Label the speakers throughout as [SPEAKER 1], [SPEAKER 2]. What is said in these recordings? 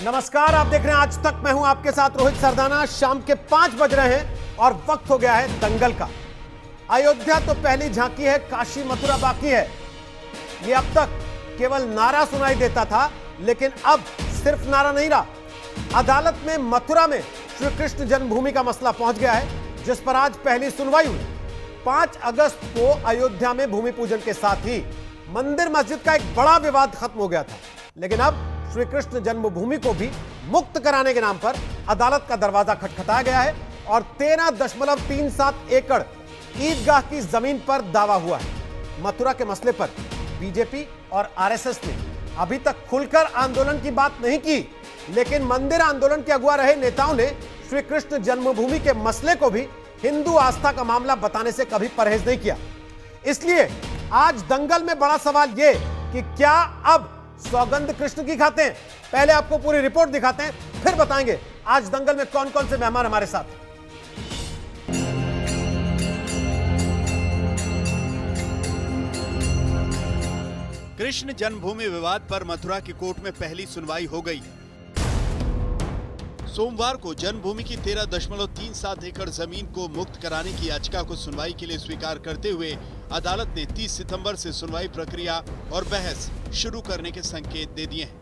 [SPEAKER 1] नमस्कार, आप देख रहे हैं आज तक। मैं हूं आपके साथ रोहित सरदाना। शाम के 5 बज रहे हैं और वक्त हो गया है दंगल का। अयोध्या तो पहली झांकी है, काशी मथुरा बाकी है। ये अब तक केवल नारा सुनाई देता था, लेकिन अब सिर्फ नारा नहीं रहा। अदालत में मथुरा में श्री कृष्ण जन्मभूमि का मसला पहुंच गया है, जिस पर आज पहली सुनवाई हुई। 5 अगस्त को अयोध्या में भूमि पूजन के साथ ही मंदिर मस्जिद का एक बड़ा विवाद खत्म हो गया था, लेकिन अब श्री कृष्ण जन्मभूमि को भी मुक्त कराने के नाम पर अदालत का दरवाजा खटखटाया गया है और 13.37 एकड़ ईदगाह की जमीन पर दावा हुआ है। मथुरा के मसले पर बीजेपी और आरएसएस ने अभी तक खुलकर आंदोलन की बात नहीं की, लेकिन मंदिर आंदोलन के अगुवा रहे नेताओं ने श्री कृष्ण जन्मभूमि के मसले को भी हिंदू आस्था का मामला बताने से कभी परहेज नहीं किया। इसलिए आज दंगल में बड़ा सवाल यह कि क्या अब सौगंध कृष्ण की खाते हैं। पहले आपको पूरी रिपोर्ट दिखाते हैं, फिर बताएंगे आज दंगल में कौन कौन से मेहमान हमारे साथ हैं।
[SPEAKER 2] कृष्ण जन्मभूमि विवाद पर मथुरा की कोर्ट में पहली सुनवाई हो गई। सोमवार को जन्मभूमि की 13.37 एकड़ जमीन को मुक्त कराने की याचिका को सुनवाई के लिए स्वीकार करते हुए अदालत ने 30 सितंबर से सुनवाई प्रक्रिया और बहस शुरू करने के संकेत दे दिए हैं।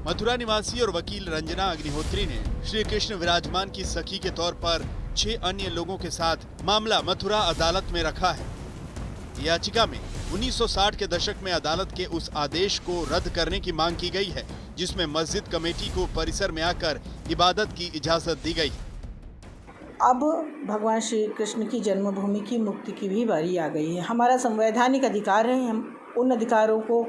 [SPEAKER 2] मथुरा निवासी और वकील रंजना अग्निहोत्री ने श्री कृष्ण विराजमान की सखी के तौर पर 6 अन्य लोगों के साथ मामला मथुरा अदालत में रखा है। याचिका में 1960 के दशक में अदालत के उस आदेश को रद्द करने की मांग की गई है, जिसमें मस्जिद कमेटी को परिसर में आकर इबादत की इजाजत दी गई।
[SPEAKER 3] अब भगवान श्री कृष्ण की जन्मभूमि की मुक्ति की भी बारी आ गई है। हमारा संवैधानिक अधिकार है, हम उन अधिकारों को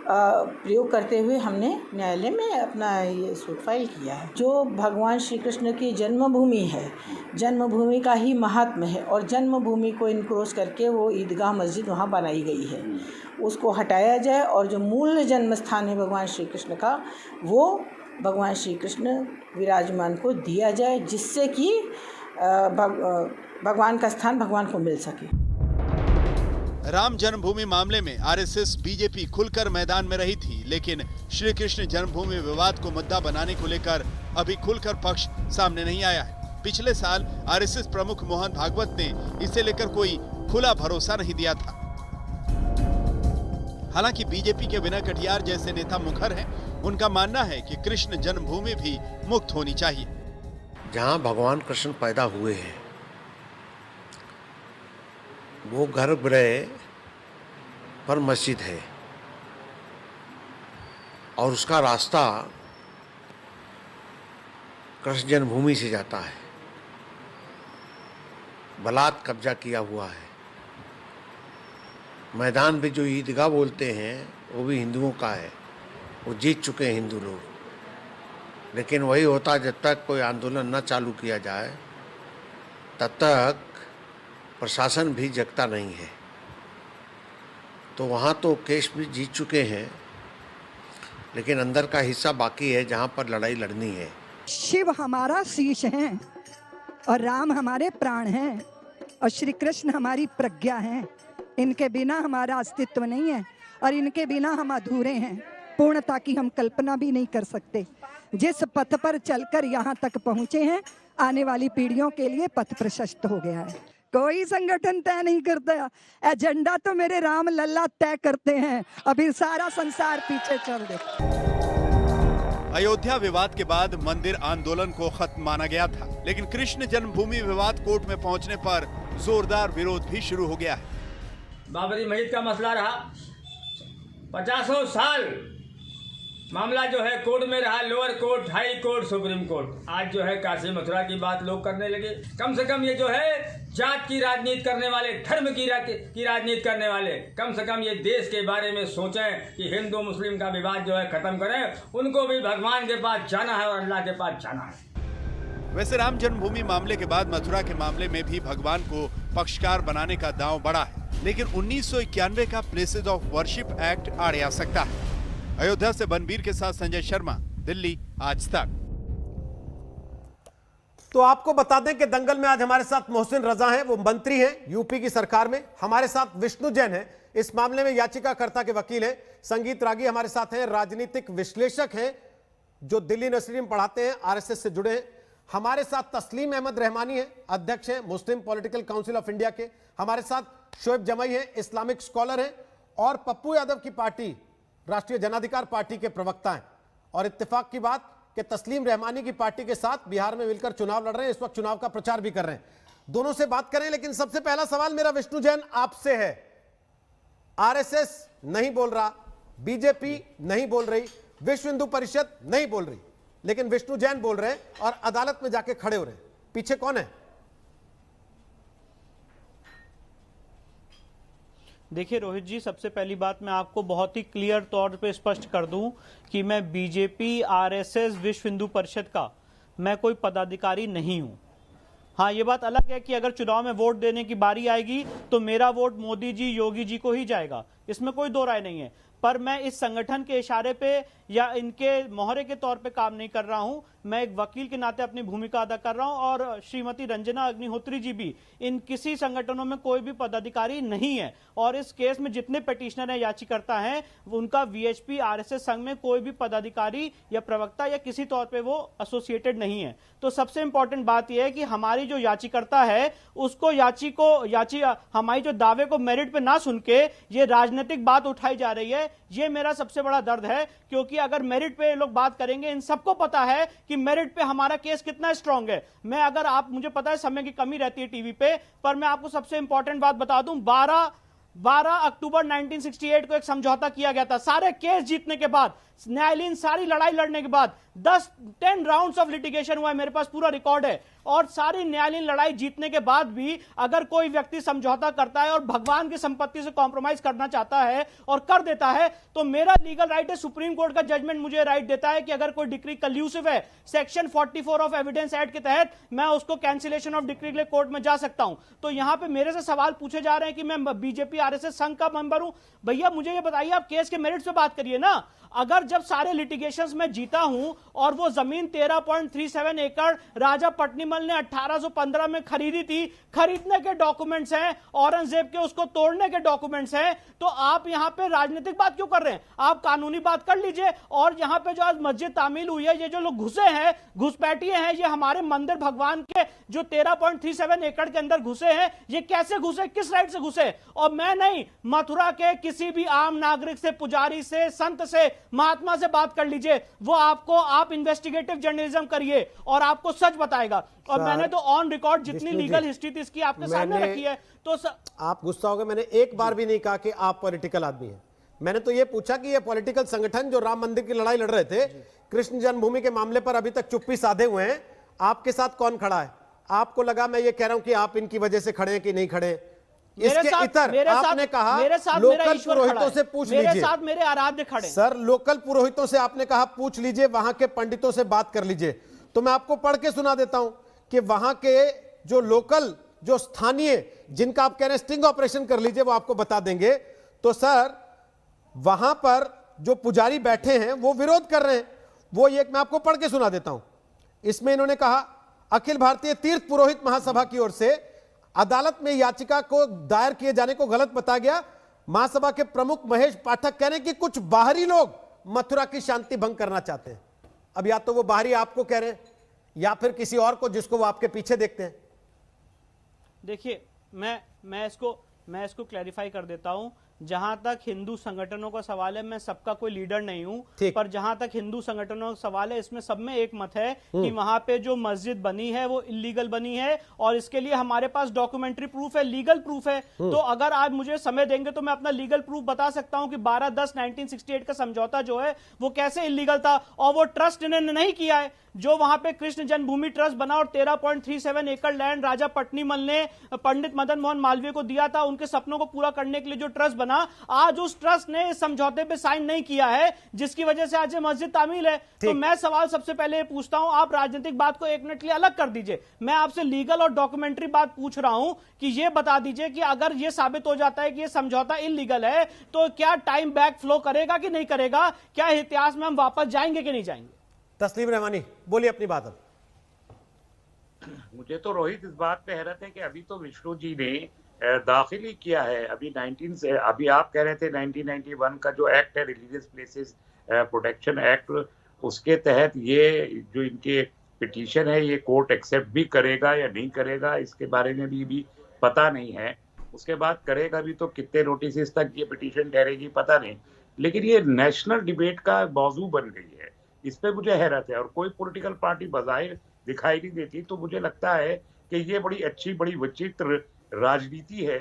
[SPEAKER 3] प्रयोग करते हुए हमने न्यायालय में अपना ये सूट फाइल किया है। जो भगवान श्री कृष्ण की जन्मभूमि है, जन्मभूमि का ही महात्म्य है और जन्मभूमि को इनक्रोच करके वो ईदगाह मस्जिद वहाँ बनाई गई है, उसको हटाया जाए और जो मूल जन्म स्थान है भगवान श्री कृष्ण का, वो भगवान श्री कृष्ण विराजमान को दिया जाए, जिससे कि भगवान का स्थान भगवान को मिल सके।
[SPEAKER 2] राम जन्मभूमि मामले में आरएसएस बीजेपी खुलकर मैदान में रही थी, लेकिन श्री कृष्ण जन्मभूमि विवाद को मुद्दा बनाने को लेकर अभी खुलकर पक्ष सामने नहीं आया है। पिछले साल आरएसएस प्रमुख मोहन भागवत ने इसे लेकर कोई खुला भरोसा नहीं दिया था। हालांकि बीजेपी के विनय कटियार जैसे नेता मुखर हैं, उनका मानना है कि कृष्ण जन्मभूमि भी मुक्त होनी चाहिए।
[SPEAKER 4] जहाँ भगवान कृष्ण पैदा हुए हैं वो गर्भगृह पर मस्जिद है और उसका रास्ता कृष्ण जन्मभूमि से जाता है। बलात् कब्जा किया हुआ है। मैदान पे जो ईदगाह बोलते हैं वो भी हिंदुओं का है, वो जीत चुके हैं हिंदू लोग। लेकिन वही होता, जब तक कोई आंदोलन न चालू किया जाए तब तक प्रशासन भी जगता नहीं है। तो वहाँ तो केस भी जीत चुके हैं, लेकिन अंदर का हिस्सा बाकी है जहाँ पर लड़ाई लड़नी है।
[SPEAKER 5] शिव हमारा शीश है और राम हमारे प्राण हैं और श्री कृष्ण हमारी प्रज्ञा हैं। इनके बिना हमारा अस्तित्व नहीं है और इनके बिना हम अधूरे हैं। पूर्णता की हम कल्पना भी नहीं कर सकते। जिस पथ पर चलकर यहाँ तक पहुँचे हैं, आने वाली पीढ़ियों के लिए पथ प्रशस्त हो गया है। कोई संगठन तय नहीं करता, एजेंडा तो मेरे राम लल्ला तय करते हैं। अभी सारा संसार पीछे चल दे।
[SPEAKER 2] अयोध्या विवाद के बाद मंदिर आंदोलन को खत्म माना गया था, लेकिन कृष्ण जन्मभूमि विवाद कोर्ट में पहुंचने पर जोरदार विरोध भी शुरू हो गया है।
[SPEAKER 6] बाबरी मस्जिद का मसला रहा, 50 साल मामला जो है कोर्ट में रहा, lower court, high court, supreme court. आज जो है काशी मथुरा की बात लोग करने लगे। कम से कम ये जो है जात की राजनीति करने वाले, धर्म की राजनीति करने वाले, कम से कम ये देश के बारे में सोचें कि हिंदू मुस्लिम का विवाद जो है खत्म करें। उनको भी भगवान के पास जाना है और अल्लाह के पास जाना है।
[SPEAKER 2] वैसे राम जन्मभूमि मामले के बाद मथुरा के मामले में भी भगवान को पक्षकार बनाने का दांव बढ़ा है, लेकिन 1991 का प्लेसेस ऑफ वर्शिप एक्ट आड़े आ सकता है। अयोध्या से बनबीर के साथ संजय शर्मा, दिल्ली, आज तक।
[SPEAKER 1] तो आपको बता दें कि दंगल में आज हमारे साथ मोहसिन रजा हैं, वो मंत्री हैं यूपी की सरकार में। हमारे साथ विष्णु जैन हैं, इस मामले में याचिकाकर्ता के वकील हैं। संगीत रागी हमारे साथ हैं, राजनीतिक विश्लेषक हैं। जो दिल्ली यूनिवर्सिटी में पढ़ाते हैं, आरएसएस से जुड़े हैं। हमारे साथ तस्लीम अहमद रहमानी है, अध्यक्ष हैं मुस्लिम पॉलिटिकल काउंसिल ऑफ इंडिया के। हमारे साथ शोएब जमई है, इस्लामिक स्कॉलर हैं, और पप्पू यादव की पार्टी राष्ट्रीय जनाधिकार पार्टी के प्रवक्ता हैं। और इत्तेफाक की बात कि तस्लीम रहमानी की पार्टी के साथ बिहार में मिलकर चुनाव लड़ रहे हैं, इस वक्त चुनाव का प्रचार भी कर रहे हैं। दोनों से बात करें, लेकिन सबसे पहला सवाल मेरा विष्णु जैन आपसे है। आरएसएस नहीं बोल रहा, बीजेपी नहीं बोल रही, विश्व हिंदू परिषद नहीं बोल रही, लेकिन विष्णु जैन बोल रहे हैं और अदालत में जाके खड़े हो रहे हैं। पीछे कौन है?
[SPEAKER 7] देखिए रोहित जी, सबसे पहली बात मैं आपको बहुत ही क्लियर तौर पे स्पष्ट कर दूं कि मैं बीजेपी, आरएसएस, विश्व हिंदू परिषद का मैं कोई पदाधिकारी नहीं हूं। हाँ, ये बात अलग है कि अगर चुनाव में वोट देने की बारी आएगी तो मेरा वोट मोदी जी, योगी जी को ही जाएगा, इसमें कोई दो राय नहीं है। पर मैं इस संगठन के इशारे पे या इनके मोहरे के तौर पे काम नहीं कर रहा हूं। मैं एक वकील के नाते अपनी भूमिका अदा कर रहा हूं, और श्रीमती रंजना अग्निहोत्री जी भी इन किसी संगठनों में कोई भी पदाधिकारी नहीं है। और इस केस में जितने पिटिशनर हैं, याचिकर्ता हैं, उनका वीएचपी आरएसएस संघ में कोई भी पदाधिकारी या प्रवक्ता या किसी तौर पे वो एसोसिएटेड नहीं है। तो सबसे इंपॉर्टेंट बात यह है कि हमारी जो याचिकर्ता है उसको हमारी जो दावे को मेरिट पे ना सुन के ये राजनीतिक बात उठाई जा रही है। ये मेरा सबसे बड़ा दर्द है, क्योंकि अगर मेरिट पे लोग बात करेंगे, इन सबको पता है कि मेरिट पे हमारा केस कितना स्ट्रांग है। मुझे पता है समय की कमी रहती है टीवी पे, पर मैं आपको सबसे इंपॉर्टेंट बात बता दूं। 12 अक्टूबर 1968 को एक समझौता किया गया था। सारे केस जीतने के बाद, न्यायालयीन सारी लड़ाई लड़ने के बाद 10 राउंड्स ऑफ लिटिगेशन हुआ है, मेरे पास पूरा रिकॉर्ड है। और सारी न्यायालयीन लड़ाई जीतने के बाद भी अगर कोई व्यक्ति समझौता करता है और भगवान की संपत्ति से कॉम्प्रोमाइज करना चाहता है और कर देता है, तो मेरा लीगल राइट है, सुप्रीम कोर्ट का जजमेंट मुझे राइट देता है कि अगर कोई डिक्री कल्यूसिव है, सेक्शन 44 ऑफ एविडेंस एक्ट के तहत मैं उसको कैंसिलेशन ऑफ डिक्री के लिए कोर्ट में जा सकता हूं। तो यहां पे मेरे से सवाल पूछे जा रहे हैं कि मैं बीजेपी आरएसएस संघ का मेंबर हूं। भैया मुझे ये बताइए, आप केस के मेरिट पे बात करिए ना। अगर जब सारे लिटिगेशंस में जीता हूं और वो जमीन 13.37 एकड़ राजा पटनीमल ने 1815 में खरीदी थी, खरीदने के डॉक्यूमेंट्स हैं, औरंगजेब के उसको तोड़ने के डॉक्यूमेंट्स हैं, तो आप यहां पे राजनीतिक बात क्यों कर रहे हैं? आप कानूनी बात कर लीजिए। और यहां पे जो आज मस्जिद तामील हुई है, ये जो लोग घुसे हैं, घुसपैठिए हैं, ये हमारे मंदिर भगवान के जो 13.37 एकड़ के अंदर घुसे हैं, ये कैसे घुसे, किस राइट से घुसे? और मैं नहीं, मथुरा के किसी भी आम नागरिक से, पुजारी से, संत से, महात्मा से बात कर लीजिए, वो आप इन्वेस्टिगेटिव जर्नलिज्म करिए और आपको सच बताएगा। और मैंने तो ऑन रिकॉर्ड जितनी लीगल हिस्ट्री थी इसकी आपके सामने रखी है। तो
[SPEAKER 1] आप गुस्सा हो गए, मैंने एक बार भी नहीं कहा कि आप पॉलिटिकल आदमी हैं। मैंने तो ये पूछा कि ये पॉलिटिकल संगठन जो राम मंदिर की लड़ाई लड़ रहे थे, कृष्ण जन्मभूमि के मामले पर अभी तक चुप्पी साधे हुए हैं, आपके साथ कौन खड़ा है? आपको लगा मैं ये कह रहा हूं कि आप इनकी वजह से खड़े हैं कि नहीं खड़े? इसके इतर आपने कहा लोकल पुरोहितों से पूछ लीजिए।
[SPEAKER 7] मेरे साथ मेरे आराध्य खड़े।
[SPEAKER 1] सर, लोकल पुरोहितों से आपने कहा पूछ लीजिए, वहां के पंडितों से बात कर लीजिए। तो मैं आपको पढ़ के सुना देता हूं कि वहां के जो लोकल, जो स्थानीय, जिनका आप कह रहे हैं स्टिंग ऑपरेशन कर लीजिए, वो आपको बता देंगे। तो सर, वहां पर जो पुजारी बैठे हैं वो विरोध कर रहे हैं। वो ये मैं आपको पढ़ के सुना देता हूं। इसमें इन्होंने कहा, अखिल भारतीय तीर्थ पुरोहित महासभा की ओर से अदालत में याचिका को दायर किए जाने को गलत बताया गया। महासभा के प्रमुख महेश पाठक कह रहे हैं कि कुछ बाहरी लोग मथुरा की शांति भंग करना चाहते हैं। अब या तो वो बाहरी आपको कह रहे हैं या फिर किसी और को जिसको वो आपके पीछे देखते हैं।
[SPEAKER 7] देखिए, मैं इसको क्लैरिफाई कर देता हूं। जहां तक हिंदू संगठनों का सवाल है, मैं सबका कोई लीडर नहीं हूं, पर जहां तक हिंदू संगठनों का सवाल है, इसमें सब में एक मत है कि वहां पे जो मस्जिद बनी है वो इलीगल बनी है, और इसके लिए हमारे पास डॉक्यूमेंट्री प्रूफ है, लीगल प्रूफ है। तो अगर आज मुझे समय देंगे तो मैं अपना लीगल प्रूफ बता सकता हूं कि 12/10/1968 का समझौता जो है वो कैसे इलीगल था। और वो ट्रस्ट इन्होंने नहीं किया है जो वहां पे कृष्ण जन्मभूमि ट्रस्ट बना, और 13.37 एकड़ लैंड राजा पटनीमल ने पंडित मदन मोहन मालवीय को दिया था, उनके सपनों को पूरा करने के लिए जो ट्रस्ट बना, आज उस ट्रस्ट ने इस समझौते पे साइन नहीं किया है, जिसकी वजह से आज ये मस्जिद तामील है। तो मैं सवाल सबसे पहले पूछता हूं, आप राजनीतिक बात को एक मिनट के लिए अलग कर दीजिए, मैं आपसे लीगल और डॉक्यूमेंट्री बात पूछ रहा हूं कि ये बता दीजिए कि अगर ये साबित हो जाता है कि ये समझौता इलीगल है, तो क्या टाइम बैक फ्लो करेगा कि नहीं करेगा? क्या इतिहास में हम वापस जाएंगे कि नहीं जाएंगे?
[SPEAKER 1] तस्लीम रहमानी, बोलिए अपनी बात। अब
[SPEAKER 8] मुझे तो रोहित इस बात पे हैरत है कि अभी तो विष्णु जी ने दाखिल किया है। अभी आप कह रहे थे 1991 का जो एक्ट है, रिलीजियस प्लेसेस प्रोटेक्शन एक्ट, उसके तहत ये जो इनकी पिटीशन है ये कोर्ट एक्सेप्ट भी करेगा या नहीं करेगा इसके बारे में भी पता नहीं है। उसके बाद करेगा भी तो कितने नोटिस तक ये पिटीशन ठहरेगी पता नहीं, लेकिन ये नेशनल डिबेट का मौजू बन गई है। इस पे मुझे हैरत है, और कोई पॉलिटिकल पार्टी बजाय दिखाई नहीं देती। तो मुझे लगता है कि ये बड़ी अच्छी, बड़ी विचित्र राजनीति है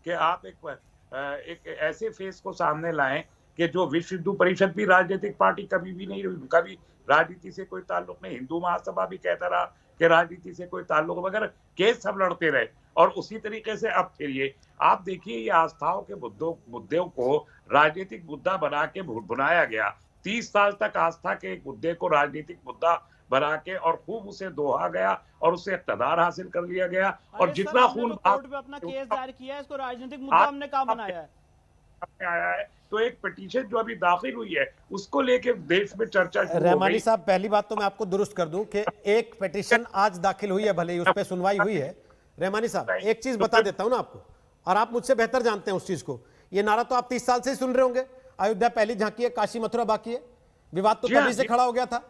[SPEAKER 8] कि आप एक ऐसे फेस को सामने लाएं कि जो विश्व हिंदू परिषद भी राजनीतिक पार्टी कभी भी नहीं रही, उनका भी राजनीति से कोई ताल्लुक नहीं, हिंदू महासभा भी कहता रहा कि राजनीति से कोई ताल्लुक, मगर केस सब लड़ते रहे। और उसी तरीके से अब फिर ये आप देखिए, ये आस्थाओं के मुद्दों को राजनीतिक मुद्दा बना के बुनाया गया। 30 साल तक आस्था के एक मुद्दे को राजनीतिक मुद्दा बना के और खूब उसे दोहा गया और उससे इक़्तिदार हासिल कर लिया गया। और जितना खून
[SPEAKER 7] कोर्ट में अपना केस दायर किया है, इसको राजनीतिक मुद्दा हमने कहाँ बनाया है?
[SPEAKER 8] आया है तो एक पिटीशन जो अभी दाखिल हुई है उसको लेके देश में चर्चा शुरू हो गई।
[SPEAKER 1] रहमानी साहब, पहली बात तो मैं आपको दुरुस्त कर दूं कि एक पिटीशन आज दाखिल हुई है, भले ही उस पर सुनवाई हुई है। रहमानी साहब, एक चीज बता देता हूं ना आपको, और आप मुझसे बेहतर जानते हैं उस चीज को। ये नारा तो आप 30 साल से ही सुन रहे होंगे, अयोध्या पहली झांकी है, काशी मथुरा बाकी है। विवाद तो तभी से खड़ा हो गया था।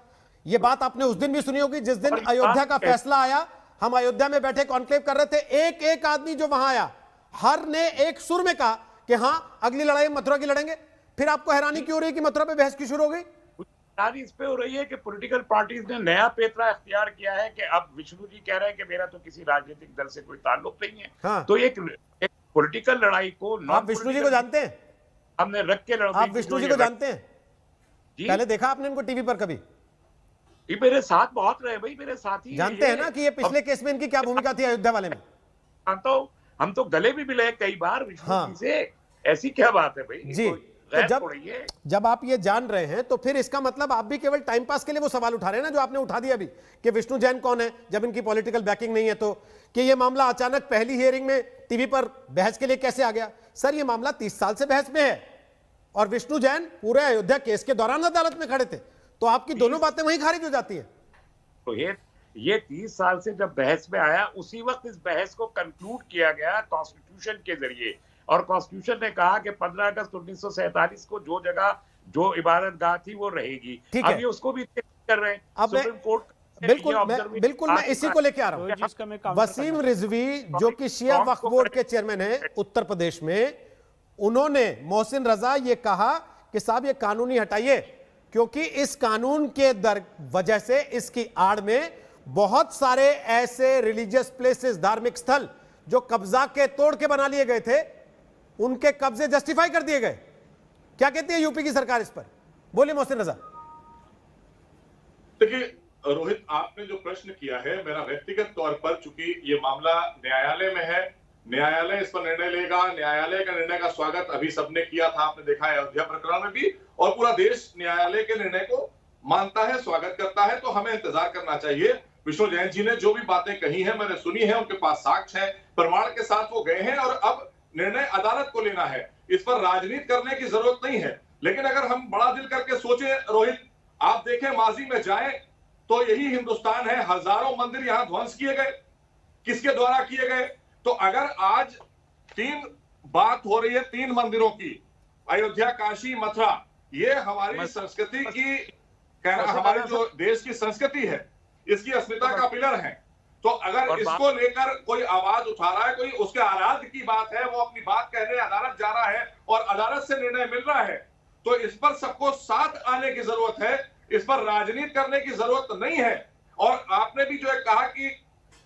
[SPEAKER 1] ये बात आपने उस दिन भी सुनी होगी जिस दिन अयोध्या का फैसला आया। हम अयोध्या में बैठे कॉन्क्लेव कर रहे थे, एक एक आदमी जो वहां आया हर ने एक सुर में कहा कि हाँ अगली लड़ाई मथुरा की लड़ेंगे। फिर आपको हैरानी क्यों हो रही है कि मथुरा पे बहस क्यों शुरू हो गई?
[SPEAKER 8] हैरानी इस पे हो रही है कि पॉलिटिकल पार्टीज ने नया पेतरा इख्तियार किया है कि अब विष्णु जी कह रहे हैं कि मेरा तो किसी राजनीतिक दल से कोई ताल्लुक नहीं है।
[SPEAKER 1] हाँ।
[SPEAKER 8] तो एक पॉलिटिकल लड़ाई को
[SPEAKER 1] आप विष्णु जी को जानते हैं?
[SPEAKER 8] हमने रख के लड़ाई।
[SPEAKER 1] आप विष्णु जी को जानते हैं? पहले देखा आपने इनको टीवी पर कभी?
[SPEAKER 8] ये मेरे साथ बहुत रहे भाई, मेरे साथी
[SPEAKER 1] जानते हैं ना कि ये पिछले केस में इनकी क्या भूमिका थी अयोध्या वाले में?
[SPEAKER 8] हम तो गले भी मिले कई बार विष्णु जी से। ऐसी क्या बात है भाई
[SPEAKER 1] जी? तो जब आप ये जान रहे हैं तो फिर इसका मतलब आप भी केवल टाइम पास के लिए वो सवाल उठा रहे हैं ना जो आपने उठा दिया अभी कि विष्णु जैन कौन है, जब इनकी पॉलिटिकल बैकिंग नहीं है। तो कि ये मामला अचानक पहली हियरिंग में टीवी पर बहस के लिए कैसे आ गया? सर, ये मामला 30 साल से बहस में है और विष्णु जैन पूरे अयोध्या केस के दौरान अदालत में खड़े थे। तो आपकी दोनों बातें वहीं खारिज हो जाती है।
[SPEAKER 8] तो ये 30 साल से जब बहस में आया, उसी वक्त इस बहस को कंक्लूड किया गया कॉन्स्टिट्यूशन के जरिए। और कॉन्स्टिट्यूशन ने कहा कि 15 अगस्त 1947 को जो जगह जो इबादत गाह थी वो रहेगी। अब ये उसको भी कर रहे हैं सुप्रीम कोर्ट।
[SPEAKER 1] बिल्कुल मैं इसी को लेके आ रहा हूं। वसीम रिजवी जो कि शिया वक्फ बोर्ड के चेयरमैन है उत्तर प्रदेश में, उन्होंने मोहसिन रजा ये कहा कि साहब ये कानूनी हटाइए, क्योंकि इस कानून के वजह से इसकी आड़ में बहुत सारे ऐसे रिलीजियस प्लेसेस, धार्मिक स्थल जो कब्जा के तोड़ के बना लिए गए थे, उनके कब्जे जस्टिफाई कर दिए गए। क्या कहती है यूपी की सरकार इस पर? बोलिए मोहसिन रजा।
[SPEAKER 9] देखिए रोहित, आपने जो प्रश्न किया है, मेरा व्यक्तिगत तौर पर, चूंकि ये मामला न्यायालय में है, न्यायालय इस पर निर्णय लेगा। न्यायालय का निर्णय का स्वागत अभी सबने किया था, आपने देखा है अयोध्या प्रकरण में भी, और पूरा देश न्यायालय के निर्णय को मानता है, स्वागत करता है। तो हमें इंतजार करना चाहिए। विष्णु जैन जी ने जो भी बातें कही हैं मैंने सुनी है, उनके पास साक्ष्य है, प्रमाण के साथ वो गए हैं, और अब निर्णय अदालत को लेना है। इस पर राजनीति करने की जरूरत नहीं है। लेकिन अगर हम बड़ा दिल करके सोचे रोहित, आप देखें माजी में जाएं तो यही हिंदुस्तान है, हजारों मंदिर यहां ध्वंस किए गए, किसके द्वारा किए गए? तो अगर आज 3 बात हो रही है 3 मंदिरों की, अयोध्या, काशी, मथुरा, ये हमारी संस्कृति की, हमारी जो देश की संस्कृति है, इसकी अस्मिता का पिलर है। तो अगर इसको लेकर कोई आवाज उठा रहा है, कोई उसके आराध्य की बात है, वो अपनी बात कहने अदालत जा रहा है और अदालत से निर्णय मिल रहा है, तो इस पर सबको साथ आने की जरूरत है। इस पर राजनीति करने की जरूरत नहीं है। और आपने भी जो है कहा कि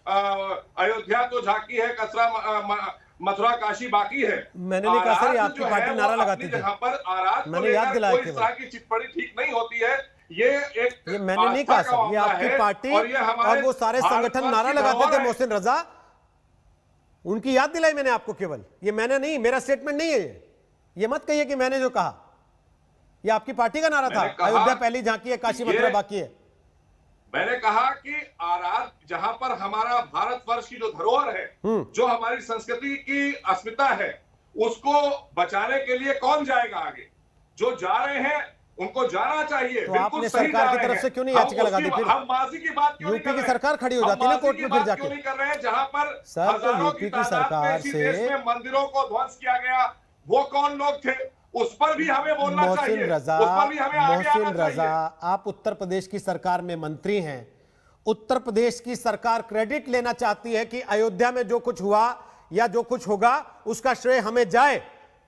[SPEAKER 9] अयोध्या तो झांकी है, मथुरा काशी बाकी है।
[SPEAKER 1] मैंने नहीं कहा सर, ये आपकी पार्टी नारा लगाती थी।
[SPEAKER 8] जहां पर आराध्य
[SPEAKER 1] मैंने याद दिलाया
[SPEAKER 8] कोई इस तरह की चिट्ठपड़ी ठीक नहीं होती है। ये
[SPEAKER 1] मैंने नहीं कहा सर, ये आपकी पार्टी और वो सारे संगठन नारा लगाते थे। मोहसिन रजा, उनकी याद दिलाई मैंने आपको केवल, ये मैंने नहीं, मेरा स्टेटमेंट नहीं है ये मत कहिए कि मैंने जो कहा, ये आपकी पार्टी का नारा था। अयोध्या पहली झांकी है, काशी मथुरा बाकी है।
[SPEAKER 9] मैंने कहा कि आराध्य, जहां पर हमारा भारतवर्ष की जो धरोहर है, जो हमारी संस्कृति की अस्मिता है, उसको बचाने के लिए कौन जाएगा आगे? जो जा रहे हैं उनको जाना चाहिए।
[SPEAKER 1] तो आपने सरकार की तरफ से क्यों नहीं याचिका लगा दी? फिर
[SPEAKER 9] हम माजी की बात क्यों नहीं कर रहे?
[SPEAKER 1] यूपी की सरकार खड़ी हो जाती ना कोर्ट में फिर जाके।
[SPEAKER 9] क्यों नहीं कर रहे हैं जहां पर
[SPEAKER 1] सर, तो यूपी की सरकार से
[SPEAKER 9] मंदिरों को ध्वंस किया गया, वो कौन लोग थे? उस पर भी हमें बोलना
[SPEAKER 1] मोहसिन
[SPEAKER 9] चाहिए,
[SPEAKER 1] रजा,
[SPEAKER 9] उस पर भी हमें आगे
[SPEAKER 1] मोहसिन
[SPEAKER 9] आना
[SPEAKER 1] रजा,
[SPEAKER 9] चाहिए।
[SPEAKER 1] आप उत्तर प्रदेश की सरकार में मंत्री हैं। उत्तर प्रदेश की सरकार क्रेडिट लेना चाहती है कि अयोध्या में जो कुछ हुआ या जो कुछ होगा उसका श्रेय हमें जाए,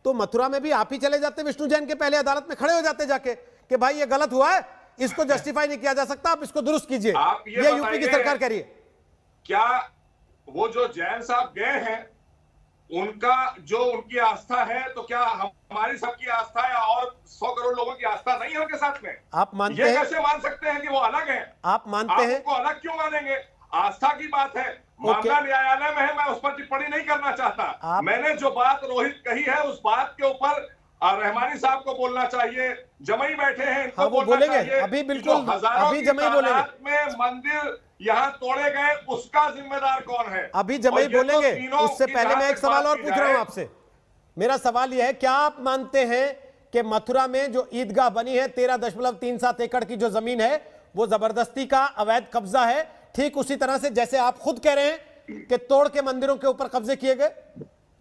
[SPEAKER 1] तो मथुरा में भी आप ही चले जाते, विष्णु जैन के पहले अदालत में खड़े हो जाते जाके कि भाई ये गलत हुआ है, इसको जस्टिफाई नहीं किया जा सकता, आप इसको दुरुस्त कीजिए।
[SPEAKER 9] आप
[SPEAKER 1] ये यूपी की सरकार कह रही है।
[SPEAKER 9] क्या वो जो जैन साहब गए हैं उनका जो उनकी आस्था है, तो क्या हमारी सबकी आस्था है और 100 करोड़ लोगों की आस्था नहीं है उनके साथ में?
[SPEAKER 1] आप मानते
[SPEAKER 9] ये
[SPEAKER 1] हैं?
[SPEAKER 9] कैसे मान सकते हैं कि वो अलग हैं?
[SPEAKER 1] आप मानते हैं?
[SPEAKER 9] उनको अलग क्यों मानेंगे? आस्था की बात है, मामला न्यायालय में है, मैं उस पर टिप्पणी नहीं करना चाहता। मैंने जो बात रोहित कही है उस बात के ऊपर रहमानी साहब को बोलना चाहिए, जमई बैठे हैं इनको
[SPEAKER 1] हाँ, वो
[SPEAKER 9] बोलना
[SPEAKER 1] बोलेंगे,
[SPEAKER 9] चाहिए।
[SPEAKER 1] अभी बिल्कुल,
[SPEAKER 9] जो हजारों
[SPEAKER 1] अभी
[SPEAKER 9] की
[SPEAKER 1] जमई बोलेंगे।
[SPEAKER 9] तादाद में मंदिर यहाँ तोड़े गए उसका जिम्मेदार कौन है?
[SPEAKER 1] अभी जमई बोलेंगे, उससे पहले मैं एक सवाल और पूछ रहा हूं आपसे। मेरा सवाल यह है, क्या आप मानते हैं कि मथुरा में जो ईदगाह बनी है 13.37 एकड़ की जो जमीन है वो जबरदस्ती का अवैध कब्जा है, ठीक उसी तरह से जैसे आप खुद कह रहे हैं कि तोड़ के मंदिरों के ऊपर कब्जे किए गए?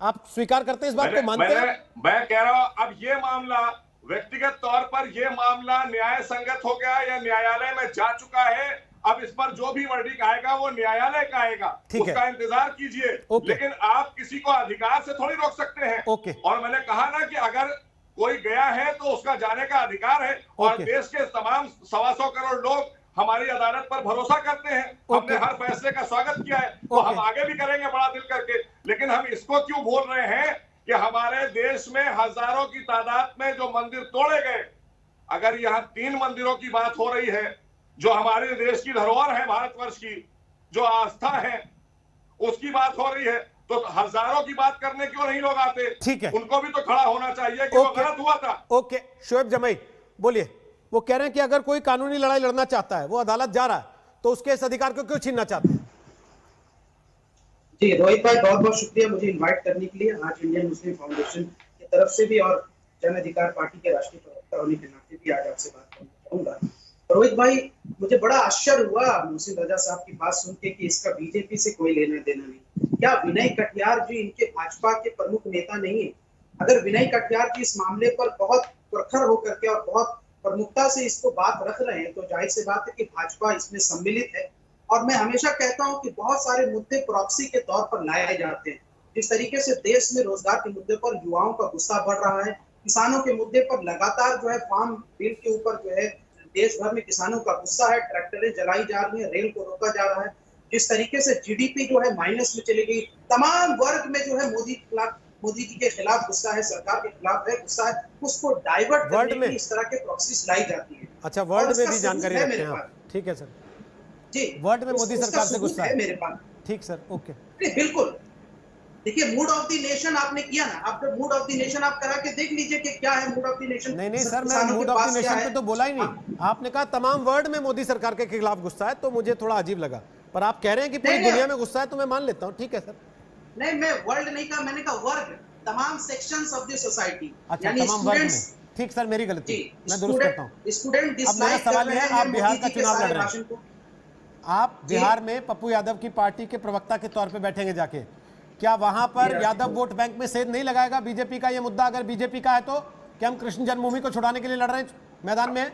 [SPEAKER 1] आप स्वीकार करते हैं इस बात को, मानते हैं?
[SPEAKER 9] मैं कह रहा हूं अब ये मामला व्यक्तिगत तौर पर ये मामला न्याय संगत हो गया या न्यायालय में जा चुका है। अब इस पर जो भी वर्डिक्ट आएगा वो न्यायालय का आएगा, उसका इंतजार कीजिए। लेकिन आप किसी को अधिकार से थोड़ी रोक सकते हैं। और मैंने कहा ना कि अगर कोई गया है तो उसका जाने का अधिकार है। और देश के तमाम 125 करोड़ लोग हमारी अदालत पर भरोसा करते हैं। हमने हर फैसले का स्वागत किया है, तो हम आगे भी करेंगे बड़ा दिल करके। लेकिन हम इसको क्यों बोल रहे हैं कि हमारे देश में हजारों की तादाद में जो मंदिर तोड़े गए, अगर यहाँ 3 मंदिरों की बात हो रही है जो हमारे देश की धरोहर है, भारतवर्ष की जो आस्था है उसकी बात हो रही है, तो हजारों की बात करने क्यों नहीं लोग आते?
[SPEAKER 1] ठीक है,
[SPEAKER 9] उनको भी तो खड़ा होना चाहिए कि वो गलत हुआ था।
[SPEAKER 1] ओके, शोएब जमई बोलिए। वो कह रहे हैं कि अगर कोई कानूनी लड़ाई लड़ना चाहता है, वो अदालत जा रहा है, तो उसके इस अधिकार को क्यों छीनना चाहते हैं?
[SPEAKER 10] जी रोहित भाई, बहुत बहुत शुक्रिया मुझे इनवाइट करने के लिए। आज इंडियन मुस्लिम फाउंडेशन की तरफ से भी और जन अधिकार पार्टी के राष्ट्रीय प्रवक्ता होने के नाते भी आज आपसे बात करना चाहूंगा। रोहित भाई, मुझे बड़ा आश्चर्य हुआ मोहसिन रजा साहब की बात सुन के कि इसका बीजेपी से कोई लेना देना नहीं। क्या विनय कटियार जी इनके भाजपा के प्रमुख नेता नहीं है? अगर विनय कटियार जी इस मामले पर बहुत प्रखर होकर के और बहुत प्रमुखता से इसको बात रख रहे हैं, तो जाहिर सी बात है कि भाजपा इसमें सम्मिलित है। और मैं हमेशा कहता हूं कि बहुत सारे मुद्दे प्रॉक्सी के तौर पर लाए जाते हैं। जिस तरीके से देश में रोजगार के मुद्दे पर युवाओं का गुस्सा बढ़ रहा है, किसानों के मुद्दे पर लगातार जो है फार्म बिल के ऊपर जो है देश भर में किसानों का गुस्सा है, ट्रैक्टरें जलाई जा रही है, रेल को रोका जा रहा है। जिस तरीके से जीडीपी जो है माइनस में चली गई, तमाम वर्ग में जो है मोदी जी के खिलाफ गुस्सा है, सरकार के खिलाफ है गुस्सा है, उसको डाइवर्ट करने की इस तरह के प्रॉक्सीज लाई जाती है।
[SPEAKER 1] अच्छा, वर्ल्ड में भी जानकारी रखते हैं आप? ठीक है सर
[SPEAKER 10] जी,
[SPEAKER 1] वर्ल्ड में मोदी सरकार से गुस्सा है
[SPEAKER 10] मेरे पास।
[SPEAKER 1] ठीक सर, ओके।
[SPEAKER 10] बिल्कुल, देखिए मूड ऑफ द नेशन आपने किया ना, आप मूड ऑफ द नेशन आप करा के देख लीजिए कि क्या है मूड ऑफ द नेशन।
[SPEAKER 1] नहीं सर, मैं मूड ऑफ द नेशन पे तो बोला ही नहीं। आपने कहा तमाम वर्ल्ड में मोदी सरकार के खिलाफ गुस्सा है, तो मुझे थोड़ा अजीब लगा। पर आप कह रहे हैं कि पूरी दुनिया में गुस्सा है, तो मैं मान लेता हूँ। ठीक है सर।
[SPEAKER 10] नहीं, मैं वर्ल्ड नहीं कहा, मैंने कहा वर्ग, तमाम सेक्शंस ऑफ द सोसाइटी।
[SPEAKER 1] अच्छा, तमाम वर्ग में। ठीक सर, मेरी गलती, मैं दुरुस्त करता हूँ।
[SPEAKER 10] स्टूडेंट
[SPEAKER 1] अब मेरा सवाल है, आप बिहार का चुनाव लड़ रहे हैं, आप बिहार में पप्पू यादव की पार्टी के प्रवक्ता के तौर पे बैठेंगे जाके, क्या वहां पर यादव वोट बैंक में सेंध नहीं लगाएगा बीजेपी का ये मुद्दा? अगर बीजेपी का है तो क्या हम कृष्ण जन्मभूमि को छुड़ाने के लिए लड़ रहे हैं, मैदान में है?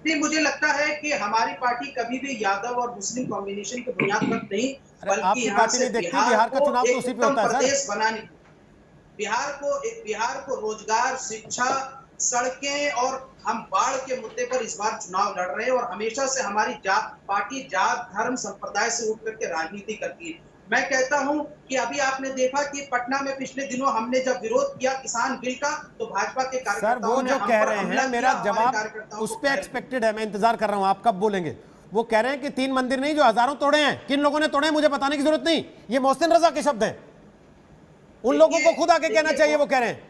[SPEAKER 10] नहीं, मुझे लगता है कि हमारी पार्टी कभी भी यादव और मुस्लिम कॉम्बिनेशन की बुनियाद पर नहीं, बल्कि यहाँ से बिहार का चुनाव तो उसी पे होता है प्रदेश बनाने, बिहार को रोजगार, शिक्षा, सड़कें और हम बाढ़ के मुद्दे पर इस बार चुनाव लड़ रहे हैं। और हमेशा से हमारी पार्टी जात, धर्म, संप्रदाय से उठ करके राजनीति करती है। मैं कहता हूं कि अभी आपने देखा कि पटना में पिछले दिनों हमने जब विरोध किया किसान बिल का, तो भाजपा के कार्यकर्ताओं ने हम पर हमला किया। सर, वो जो कह रहे हैं, मेरा जवाब उस पे एक्सपेक्टेड है, मैं इंतजार कर रहा हूं आप कब बोलेंगे। वो कह रहे हैं कि 3 मंदिर नहीं, जो हजारों तोड़े हैं, किन लोगों ने तोड़े हैं मुझे बताने की जरूरत नहीं, ये मोहसिन रजा के शब्द हैं। उन लोगों को खुद आके कहना चाहिए। वो कह रहे हैं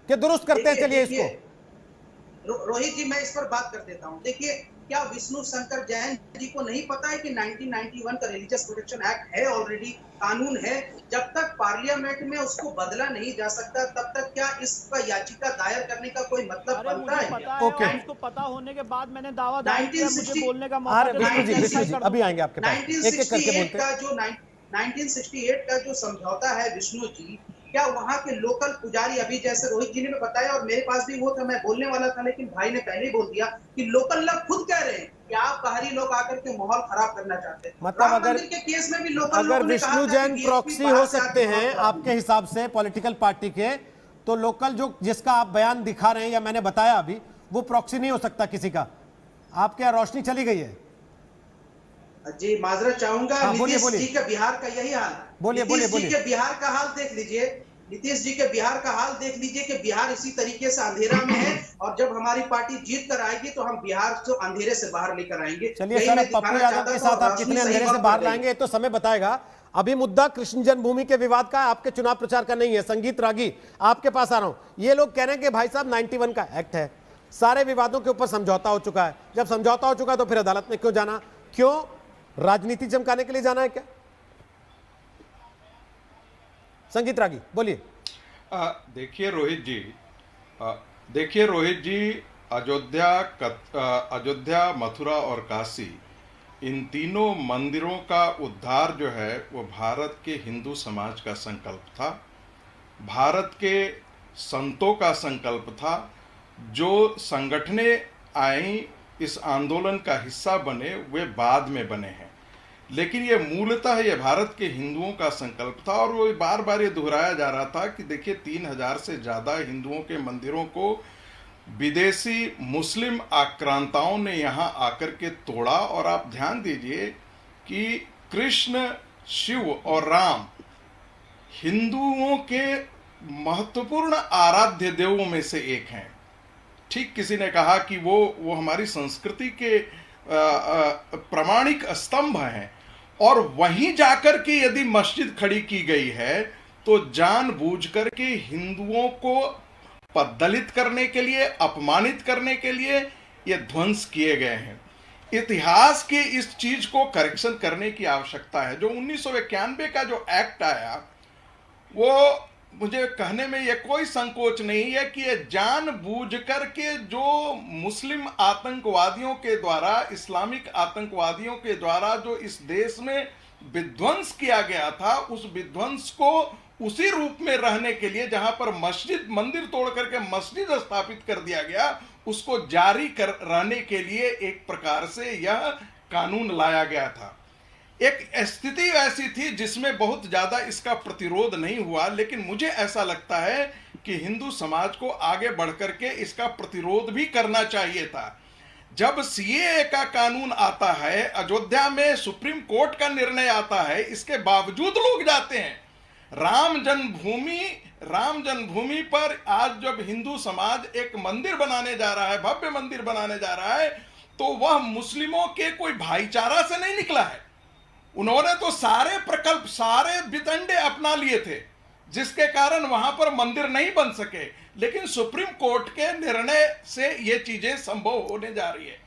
[SPEAKER 10] कि दुरुस्त करते हैं, चलिए इसको। रोहित जी, मैं इस पर बात कर देता हूं। देखिए, क्या विष्णु शंकर जैन जी को नहीं पता है कि 1991 का रिलीजियस प्रोटेक्शन एक्ट है, ऑलरेडी कानून है? जब तक पार्लियामेंट में उसको बदला नहीं जा सकता, तब तक क्या इसका याचिका दायर करने का कोई मतलब बनता है?
[SPEAKER 7] ओके, उसको पता होने के बाद मैंने दावा दायर किया, मुझे बोलने का मौका
[SPEAKER 1] दिया। विष्णु जी अभी आएंगे आपके पास, एक एक करके बोलते हैं।
[SPEAKER 10] 1968 का जो समझौता है विष्णु जी, क्या वहां के लोकल पुजारी, अभी जैसे रोहित जी ने बताया और मेरे पास भी वो था, मैं बोलने वाला था लेकिन भाई ने पहले ही बोल दिया कि लोकल लोग खुद कह रहे हैं कि आप बाहरी लोग आकर के माहौल खराब करना चाहते हैं।
[SPEAKER 1] मतलब
[SPEAKER 10] राम
[SPEAKER 1] अगर
[SPEAKER 10] मंदिर के केस में भी लोकल
[SPEAKER 1] अगर
[SPEAKER 10] लोगों ने कहा
[SPEAKER 1] विष्णु
[SPEAKER 10] था
[SPEAKER 1] जैन
[SPEAKER 10] कि
[SPEAKER 1] प्रॉक्सी
[SPEAKER 10] BSP
[SPEAKER 1] हो
[SPEAKER 10] बाहर से
[SPEAKER 1] सकते
[SPEAKER 10] आके
[SPEAKER 1] हैं
[SPEAKER 10] माहौल खराब
[SPEAKER 1] आपके हिसाब से पॉलिटिकल पार्टी के, तो लोकल जो जिसका आप बयान दिखा रहे हैं या मैंने बताया अभी, वो प्रॉक्सी नहीं हो सकता किसी का। आपके यहाँ रोशनी चली गई है?
[SPEAKER 10] जी माजरत चाहूंगा।
[SPEAKER 1] हाँ, बोलिए,
[SPEAKER 10] नीतीश
[SPEAKER 1] बोलिए।
[SPEAKER 10] जी के बिहार का यही हाल।
[SPEAKER 1] बोलिए, बोलिए,
[SPEAKER 10] नीतीश जी
[SPEAKER 1] बोलिए।
[SPEAKER 10] के बिहार का हाल देख लीजिए, नीतीश जी के बिहार का हाल देख लीजिए कि बिहार इसी तरीके से अंधेरा में है, और जब हमारी पार्टी जीत कर आएगी तो हम बिहार को अंधेरे से बाहर लेकर आएंगे।
[SPEAKER 1] चलिए
[SPEAKER 10] यही
[SPEAKER 1] सर,
[SPEAKER 10] मैं
[SPEAKER 1] अब पप्पू
[SPEAKER 10] दिखाना
[SPEAKER 1] यादव
[SPEAKER 10] चाहता
[SPEAKER 1] के
[SPEAKER 10] था,
[SPEAKER 1] साथ
[SPEAKER 10] और
[SPEAKER 1] आप
[SPEAKER 10] रोशनी
[SPEAKER 1] कितने
[SPEAKER 10] सही
[SPEAKER 1] अंधेरे से
[SPEAKER 10] वक्त
[SPEAKER 1] बाहर
[SPEAKER 10] पर गई।
[SPEAKER 1] लाएंगे ये तो समय बताएगा। अभी मुद्दा कृष्ण जन्मभूमि के विवाद का है, आपके चुनाव प्रचार का नहीं है। संगीत रागी, आपके पास आ रहा हूं। ये लोग कह रहे हैं कि भाई साहब 91 का एक्ट है, सारे विवादों के ऊपर समझौता हो चुका है। जब समझौता हो चुका है तो फिर अदालत में क्यों जाना? क्यों राजनीति चमकाने के लिए जाना है क्या? संगीत रागी बोलिए।
[SPEAKER 11] देखिए रोहित जी, अयोध्या, मथुरा और काशी, इन तीनों मंदिरों का उद्धार जो है वो भारत के हिंदू समाज का संकल्प था, भारत के संतों का संकल्प था। जो संगठनें आई इस आंदोलन का हिस्सा बने, वे बाद में बने हैं, लेकिन ये मूलतः ये भारत के हिंदुओं का संकल्प था। और वो बार बार ये दोहराया जा रहा था कि देखिए 3000 से ज़्यादा हिंदुओं के मंदिरों को विदेशी मुस्लिम आक्रांताओं ने यहाँ आकर के तोड़ा। और आप ध्यान दीजिए कि कृष्ण, शिव और राम हिंदुओं के महत्वपूर्ण आराध्य देवों में से एक हैं। ठीक किसी ने कहा कि वो हमारी संस्कृति के प्रमाणिक स्तंभ हैं, और वहीं जाकर के यदि मस्जिद खड़ी की गई है तो जानबूझ करके हिंदुओं को दलित करने के लिए, अपमानित करने के लिए ये ध्वंस किए गए हैं। इतिहास के इस चीज को करेक्शन करने की आवश्यकता है। जो 1991 का जो एक्ट आया, वो मुझे कहने में ये कोई संकोच नहीं है कि ये जानबूझ करके जो मुस्लिम आतंकवादियों के द्वारा, इस्लामिक आतंकवादियों के द्वारा जो इस देश में विध्वंस किया गया था, उस विध्वंस को उसी रूप में रहने के लिए, जहां पर मंदिर तोड़ करके मस्जिद स्थापित कर दिया गया, उसको जारी कर रहने के लिए एक प्रकार से यह कानून लाया गया था। एक स्थिति ऐसी थी जिसमें बहुत ज्यादा इसका प्रतिरोध नहीं हुआ, लेकिन मुझे ऐसा लगता है कि हिंदू समाज को आगे बढ़कर के इसका प्रतिरोध भी करना चाहिए था। जब सीएए का कानून आता है, अयोध्या में सुप्रीम कोर्ट का निर्णय आता है, इसके बावजूद लोग जाते हैं। राम जन्मभूमि पर आज जब हिंदू समाज एक मंदिर बनाने जा रहा है, भव्य मंदिर बनाने जा रहा है, तो वह मुस्लिमों के कोई भाईचारा से नहीं निकला है। उन्होंने तो सारे प्रकल्प, सारे वितंडे अपना लिए थे, जिसके कारण वहां पर मंदिर नहीं बन सके। लेकिन सुप्रीम कोर्ट के निर्णय से ये चीजें संभव होने जा रही है।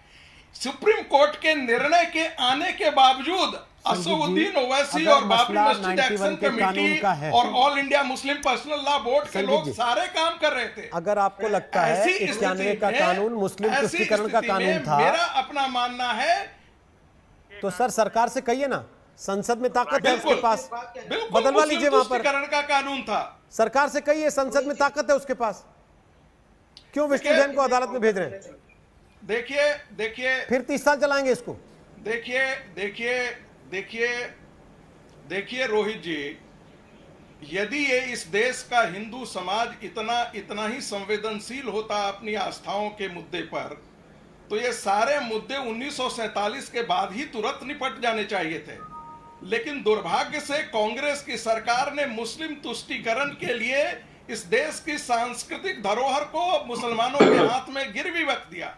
[SPEAKER 11] सुप्रीम कोर्ट के निर्णय के आने के बावजूद असदुद्दीन ओवैसी और बाबरी मस्जिद एक्शन कमेटी और all India Muslim personal law board के लोग सारे काम कर रहे थे।
[SPEAKER 1] अगर आपको लगता है 91 का कानून मुस्लिम तुष्टीकरण का कानून था,
[SPEAKER 11] मेरा अपना मानना है,
[SPEAKER 1] तो सर सरकार से कहिए ना, संसद में ताकत है उसके पास,
[SPEAKER 11] बिल्कुल
[SPEAKER 1] बदलवा लीजिए वहां पर।
[SPEAKER 11] तुष्टीकरण का कानून था,
[SPEAKER 1] सरकार से कहिए, संसद में ताकत है उसके पास, क्यों विष्णु जैन को अदालत में भेज रहे हैं?
[SPEAKER 11] देखिए
[SPEAKER 1] फिर 30 साल चलाएंगे इसको।
[SPEAKER 11] देखिए रोहित जी, यदि ये इस देश का हिंदू समाज इतना ही संवेदनशील होता अपनी आस्थाओं के मुद्दे पर, तो ये सारे मुद्दे 1947 के बाद ही तुरंत निपट जाने चाहिए थे। लेकिन दुर्भाग्य से कांग्रेस की सरकार ने मुस्लिम तुष्टीकरण के लिए इस देश की सांस्कृतिक धरोहर को मुसलमानों के हाथ में गिरवी रख दिया।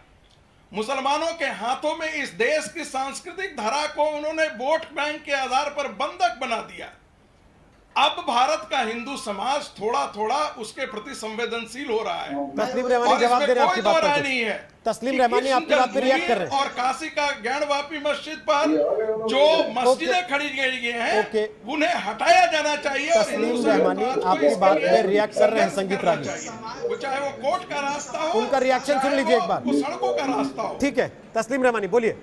[SPEAKER 11] मुसलमानों के हाथों में इस देश की सांस्कृतिक धरा को उन्होंने वोट बैंक के आधार पर बंधक बना दिया। अब भारत का हिंदू समाज थोड़ा थोड़ा उसके प्रति संवेदनशील हो रहा है।
[SPEAKER 1] तस्लीम रहमानी जवाब दे रहे हैं आपकी बात पर।
[SPEAKER 11] नहीं है,
[SPEAKER 1] तस्लीम रहमानी आपकी बात पे रिएक्ट कर रहे हैं।
[SPEAKER 11] और काशी का ज्ञानवापी मस्जिद पर जो मस्जिदें खड़ी गई हैं, उन्हें हटाया जाना चाहिए।
[SPEAKER 1] तस्लीम रहमानी आपकी बात पे रिएक्ट कर रहे हैं। संगीत रागी,
[SPEAKER 11] वो चाहे वो कोर्ट का रास्ता हो,
[SPEAKER 1] उनका रिएक्शन सुन लीजिए एक बार,
[SPEAKER 11] वो सड़कों का रास्ता हो।
[SPEAKER 1] ठीक है, तस्लीम रहमानी बोलिए।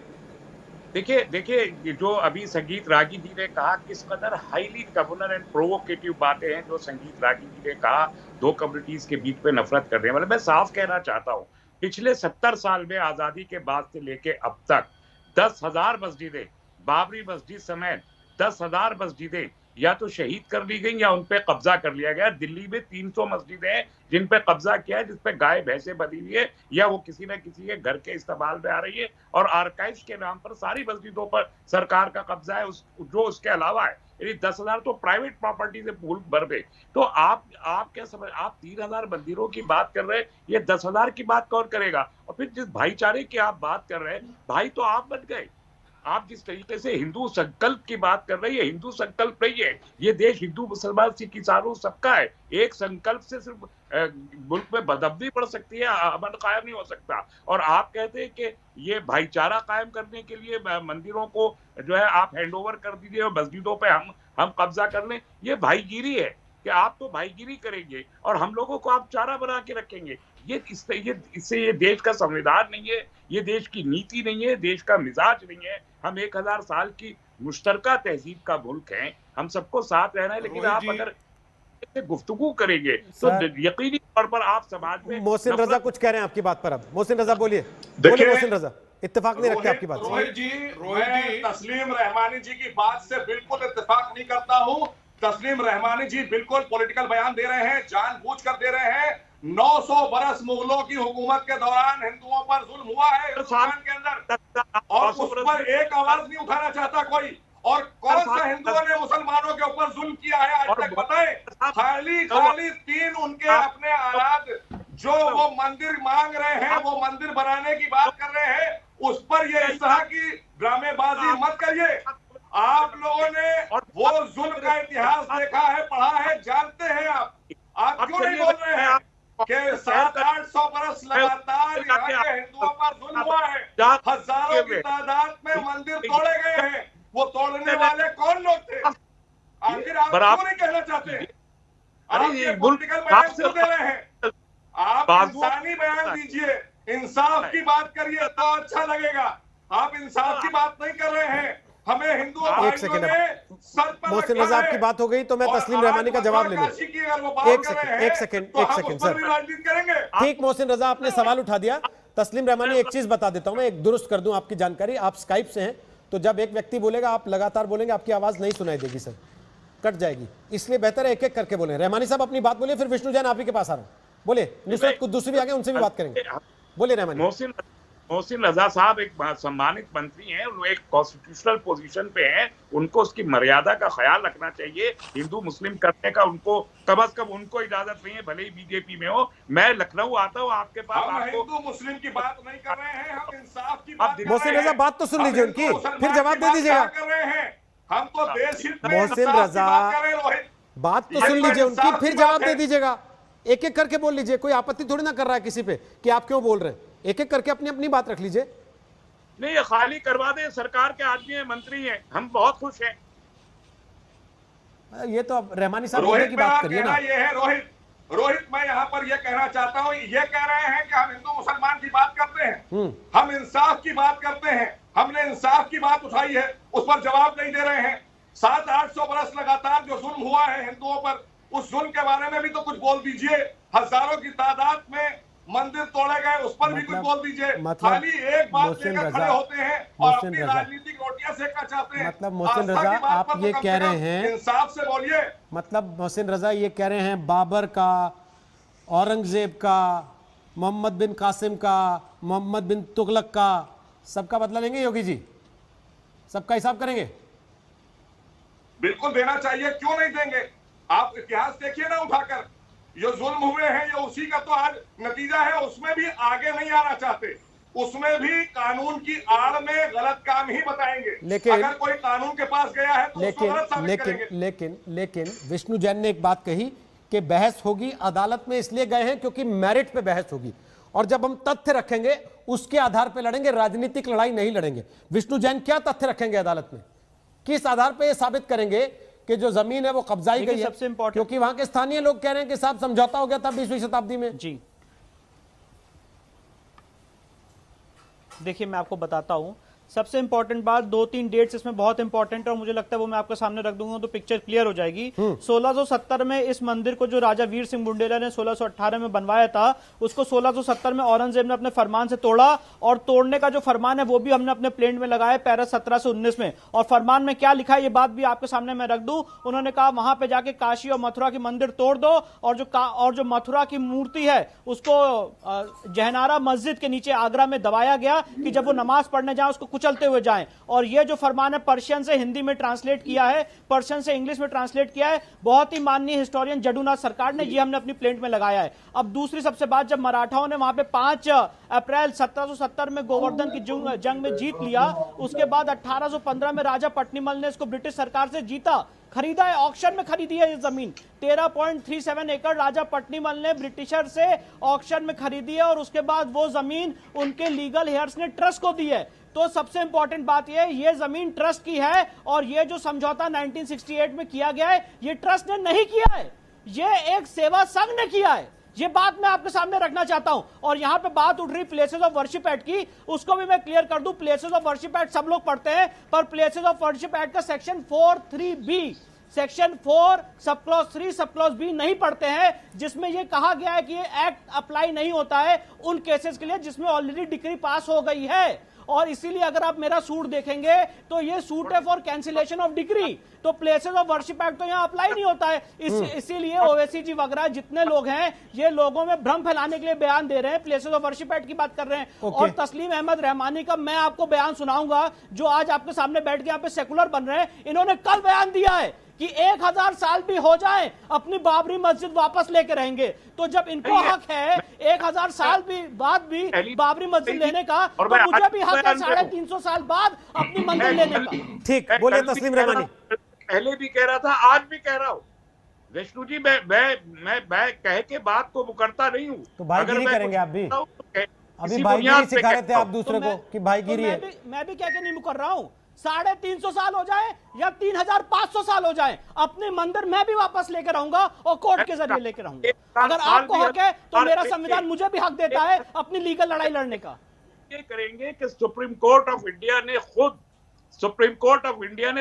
[SPEAKER 8] देखिए ये जो अभी संगीत रागी जी ने कहा, किस कदर हाईली गवर्नर एंड प्रोवोकेटिव बातें हैं जो संगीत रागी जी ने कहा, दो कम्युनिटीज के बीच में नफरत करने वाले। मैं साफ कहना चाहता हूँ, पिछले 70 साल में आजादी के बाद से लेके अब तक 10,000 मस्जिदें, बाबरी मस्जिद समेत 10,000 मस्जिदें या तो शहीद कर ली गई या उन पे कब्जा कर लिया गया। दिल्ली में 300 मस्जिदें हैं जिन पे कब्जा किया है, जिसपे गाय भैंसे बनी हुई है या वो किसी न किसी के घर के इस्तेमाल में आ रही है, और आर्काइव्स के नाम पर सारी मस्जिदों पर सरकार का कब्जा है। जो उसके अलावा है, यानी 10,000 तो प्राइवेट प्रॉपर्टी से मुल्क भर गए। तो आप क्या समझ, आप 3,000 मंदिरों की बात कर रहे हैं, ये 10,000 की बात कौन करेगा? और फिर जिस भाईचारे की आप बात कर रहे हैं, भाई तो आप बन गए। आप जिस तरीके से हिंदू संकल्प की बात कर रही है, हिंदू संकल्प नहीं है ये देश, हिंदू मुसलमान सिख ईसाई सबका है। एक संकल्प से सिर्फ मुल्क में बदअमनी बढ़ सकती है, अमन कायम नहीं हो सकता। और आप कहते हैं कि ये भाईचारा कायम करने के लिए मंदिरों को जो है आप हैंडओवर कर दीजिए और मस्जिदों पे हम कब्जा कर लें, ये भाईगिरी है कि आप तो भाईगिरी करेंगे और हम लोगों को आप चारा बना के रखेंगे। इससे ये देश का संविधान नहीं है, ये देश की नीति नहीं है, देश का मिजाज नहीं है। हम 1000 साल की मुश्तरका तहजीब का मुल्क है, हम सबको साथ रहना है। लेकिन आप अगर गुफ्तगू करेंगे तो यकीनी तौर पर आप समाज में।
[SPEAKER 1] मोहसिन रजा कुछ कह रहे हैं आपकी बात पर। अब मोहसिन रजा बोलिए मोहसिन रजा, इत्तेफाक नहीं रखते आपकी बात से।
[SPEAKER 9] रोहित जी, तस्लीम रहमानी जी की बात से बिल्कुल इत्तेफाक नहीं करता हूं। तस्लीम रहमानी जी बिल्कुल पॉलिटिकल बयान दे रहे हैं, जानबूझकर दे रहे हैं। 900 बरस मुगलों की हुकूमत के दौरान हिंदुओं पर जुल्म हुआ है हिंदुस्तान के अंदर, और उस पर एक आवाज नहीं उठाना चाहता कोई। और कौन सा हिंदुओं ने मुसलमानों के ऊपर जुल्म किया है आज तक बताएं? खाली 3 उनके अपने आयात जो वो मंदिर मांग रहे हैं, वो मंदिर बनाने की बात कर रहे हैं, उस पर ये इस तरह की ड्रामेबाजी मत करिए। आप लोगों ने वो जुल्म का इतिहास देखा है, पढ़ा है, जानते हैं। आप क्यों नहीं बोल रहे हैं कि 700-800 बरस लगातार यहाँ के हिंदुओं पर जुल्म हुआ है, हजारों की तादाद में मंदिर तोड़े गए हैं। वो तोड़ने वाले कौन लोग थे? आखिर आप क्यों नहीं कहना चाहते? आप ये पॉलिटिकल बयान क्यों दे रहे हैं? आप इंसानी बयान दीजिए, इंसाफ की बात करिए तो अच्छा लगेगा। आप इंसाफ की बात नहीं कर रहे हैं। हमें हिंदू
[SPEAKER 1] एक सेकंड, मोहसिन रजा आपकी बात हो गई तो मैं तस्लीम रहमानी का जवाब ले लूं। एक सेकंड सर, ठीक मोहसिन रजा आपने सवाल उठा दिया। तस्लीम रहमानी एक चीज बता देता हूं, मैं एक दुरुस्त कर दूं आपकी जानकारी। आप स्काइप से हैं तो जब एक व्यक्ति बोलेगा आप लगातार बोलेंगे, आपकी आवाज नहीं सुनाई देगी सर, कट जाएगी। इसलिए बेहतर है एक एक करके बोले। रहमानी साहब अपनी बात बोलिए, फिर विष्णु जैन आप ही के पास आ रहा हूं। बोले नुसरत कुछ दूसरी भी आगे, उनसे भी बात करेंगे। बोले रहमानी।
[SPEAKER 8] मोहसिन रजा साहब एक सम्मानित मंत्री हैं, वो एक कॉन्स्टिट्यूशनल पोजीशन पे हैं, उनको उसकी मर्यादा का ख्याल रखना चाहिए। हिंदू मुस्लिम करने का उनको कम से कम उनको इजाजत नहीं है, भले ही बीजेपी में हो। मैं लखनऊ आता हूँ आपके पास, आपको
[SPEAKER 9] हिंदू मुस्लिम की बात नहीं कर रहे हैं, हम इंसाफ की बात कर रहे हैं।
[SPEAKER 1] मोहसिन रजा बात तो सुन लीजिए उनकी, फिर जवाब दे दीजिएगा।
[SPEAKER 9] हम तो देश हित में
[SPEAKER 1] मोहसिन रजा बात तो सुन लीजिए उनकी, फिर जवाब दे दीजिएगा। एक एक करके बोल लीजिए, कोई आपत्ति थोड़ी ना कर रहा है किसी पे कि आप क्यों बोल रहे हैं। एक एक करके अपनी अपनी बात रख लीजिए।
[SPEAKER 8] नहीं, ये खाली करवा दे, सरकार के आदमी है, मंत्री हैं, हम बहुत खुश हैं।
[SPEAKER 1] ये तो अब रहमानी साहब बोलने की बात करिए ना।
[SPEAKER 9] ये है रोहित मैं यहाँ पर ये कहना चाहता हूँ, ये कह रहे हैं कि हम हिंदू मुसलमान की बात करते हैं, हम इंसाफ की बात करते हैं। हमने इंसाफ की बात उठाई है, उस पर जवाब नहीं दे रहे हैं। 700-800 बरस लगातार जो जुल्म हुआ है हिंदुओं पर, उस जुल्म के बारे में भी तो कुछ बोल दीजिए। हजारों की तादाद में मंदिर तोड़े गए, उस पर भी कुछ बोल दीजिए। खाली एक बात लेकर खड़े होते हैं और अपनी राजनीतिक रोटियां सेकना चाहते हैं।
[SPEAKER 1] मतलब मोहसिन रजा आप ये कह रहे हैं,
[SPEAKER 9] इंसाफ से बोलिए।
[SPEAKER 1] मतलब मोहसिन रजा ये कह रहे हैं बाबर का, औरंगजेब का, मोहम्मद बिन कासिम का, मोहम्मद बिन तुगलक का, सबका बदला लेंगे योगी जी? सबका हिसाब करेंगे?
[SPEAKER 9] बिल्कुल देना चाहिए, क्यों नहीं देंगे? आप इतिहास देखिए ना उठाकर, जो जुल्म हुए हैं ये उसी का तो आज नतीजा है। उसमें भी आगे नहीं आना चाहते, उसमें भी कानून की आड़ में गलत काम ही बताएंगे।
[SPEAKER 1] लेकिन
[SPEAKER 9] अगर कोई कानून के पास गया है तो
[SPEAKER 1] लेकिन विष्णु जैन ने एक बात कही कि बहस होगी अदालत में, इसलिए गए हैं क्योंकि मेरिट पे बहस होगी, और जब हम तथ्य रखेंगे उसके आधार पे लड़ेंगे, राजनीतिक लड़ाई नहीं लड़ेंगे। विष्णु जैन क्या तथ्य रखेंगे अदालत में? किस आधार पे ये साबित करेंगे कि जो जमीन है वो कब्जाई गई है?
[SPEAKER 7] सबसे इंपॉर्टेंट,
[SPEAKER 1] क्योंकि वहां के स्थानीय लोग कह रहे हैं कि साहब समझौता हो गया था 20वीं शताब्दी में।
[SPEAKER 7] जी देखिए मैं आपको बताता हूं, सबसे इंपॉर्टेंट बात, 2-3 डेट्स इसमें बहुत इंपॉर्टेंट है और मुझे लगता है वो मैं आपके सामने रख दूंगा तो पिक्चर क्लियर हो जाएगी। 1670 में इस मंदिर को जो राजा वीर सिंह बुंडेला ने 1618 में बनवाया था, उसको 1670 में औरंगजेब ने अपने फरमान से तोड़ा, और तोड़ने का जो फरमान है वो भी हमने अपने प्लेन में लगाया पैरा 17 से 19 में। और फरमान में क्या लिखा है ये बात भी आपके सामने मैं रख दूं। उन्होंने कहा वहां पे जाके काशी और मथुरा की मंदिर तोड़ दो, और जो मथुरा की मूर्ति है उसको जहनारा मस्जिद के नीचे आगरा में दबाया गया कि जब वो नमाज पढ़ने जाए उसको कुचलते हुए जाएं। और ये जो फरमान है पर्शियन से हिंदी में ट्रांसलेट किया है, पर्शियन से इंग्लिश में ट्रांसलेट किया है बहुत ही माननीय हिस्टोरियन जडूनाथ सरकार ने, ये हमने अपनी प्लेट में लगाया है। अब दूसरी सबसे बात, जब मराठाओं ने वहां पे 5 अप्रैल 1770 में गोवर्धन की जंग में जीत लिया, उसके बाद 1815 में राजा पट्टिमल ने इसको ब्रिटिश सरकार से जीता, खरीदा है, ऑक्शन में खरीदी है ये जमीन। 13.37 एकड़ राजा पट्टिमल ने ब्रिटिशर से ऑक्शन में खरीदी है, और उसके बाद वो जमीन उनके लीगल हेयर्स ने ट्रस्ट को दी है। तो सबसे इंपॉर्टेंट बात ये जमीन ट्रस्ट की है, और ये जो समझौता 1968 में किया गया है ये ट्रस्ट ने नहीं किया है, ये एक सेवा संघ ने किया है। ये बात मैं आपके सामने रखना चाहता हूं। और यहां पे बात उठ रही प्लेसेस ऑफ वर्शिप एक्ट की, उसको भी मैं क्लियर कर दूं। प्लेसेस ऑफ वर्शिप एक्ट सब लोग पढ़ते हैं, पर प्लेसेस ऑफ वर्शिप एक्ट का section 4(3)(b, section 4 sub clause 3 sub clause B नहीं पढ़ते हैं, जिसमें यह कहा गया है कि ये एक्ट अप्लाई नहीं होता है उन केसेस के लिए जिसमें ऑलरेडी डिक्री पास हो गई है। और इसीलिए अगर आप मेरा सूट देखेंगे तो ये सूट है फॉर कैंसिलेशन ऑफ डिग्री, तो प्लेसेस ऑफ वर्शिप एक्ट तो यहाँ अप्लाई नहीं होता है। इसीलिए ओवैसी जी वगैरह जितने लोग हैं ये लोगों में भ्रम फैलाने के लिए बयान दे रहे हैं, प्लेसेस ऑफ वर्शिप एक्ट की बात कर रहे हैं। और तस्लीम अहमद रहमानी का मैं आपको बयान सुनाऊंगा, जो आज आपके सामने बैठ के यहाँ पे सेकुलर बन रहे हैं। इन्होंने कल बयान दिया है कि 1000 साल भी हो जाए अपनी बाबरी मस्जिद वापस लेके रहेंगे। तो जब इनको हक है 1000 साल भी बाद भी बाबरी मस्जिद लेने का, तो मुझे भी हक है 350 साल बाद अपनी मंदिर लेने का।
[SPEAKER 1] ठीक, बोलिए तस्लीम रहमानी।
[SPEAKER 8] पहले भी कह रहा था, आज भी कह रहा हूँ विष्णु जी, मैं कह के बात को मुकरता नहीं हूँ।
[SPEAKER 1] तो भाईगिरी करेंगे आप भी? अभी भाईगिरी सिखा रहे थे आप दूसरे को कि भाईगिरी है।
[SPEAKER 7] मैं भी कह के नहीं मुकर रहा हूँ। 350 साल हो जाए या 3500 साल हो जाए, अपने मंदिर मैं भी वापस लेकर आऊंगा और कोर्ट के जरिए लेकर आऊंगा। अगर आपको हक है तो मेरा संविधान मुझे भी हक देता है अपनी लीगल लड़ाई लड़ने का।
[SPEAKER 8] ये करेंगे कि सुप्रीम कोर्ट ऑफ इंडिया ने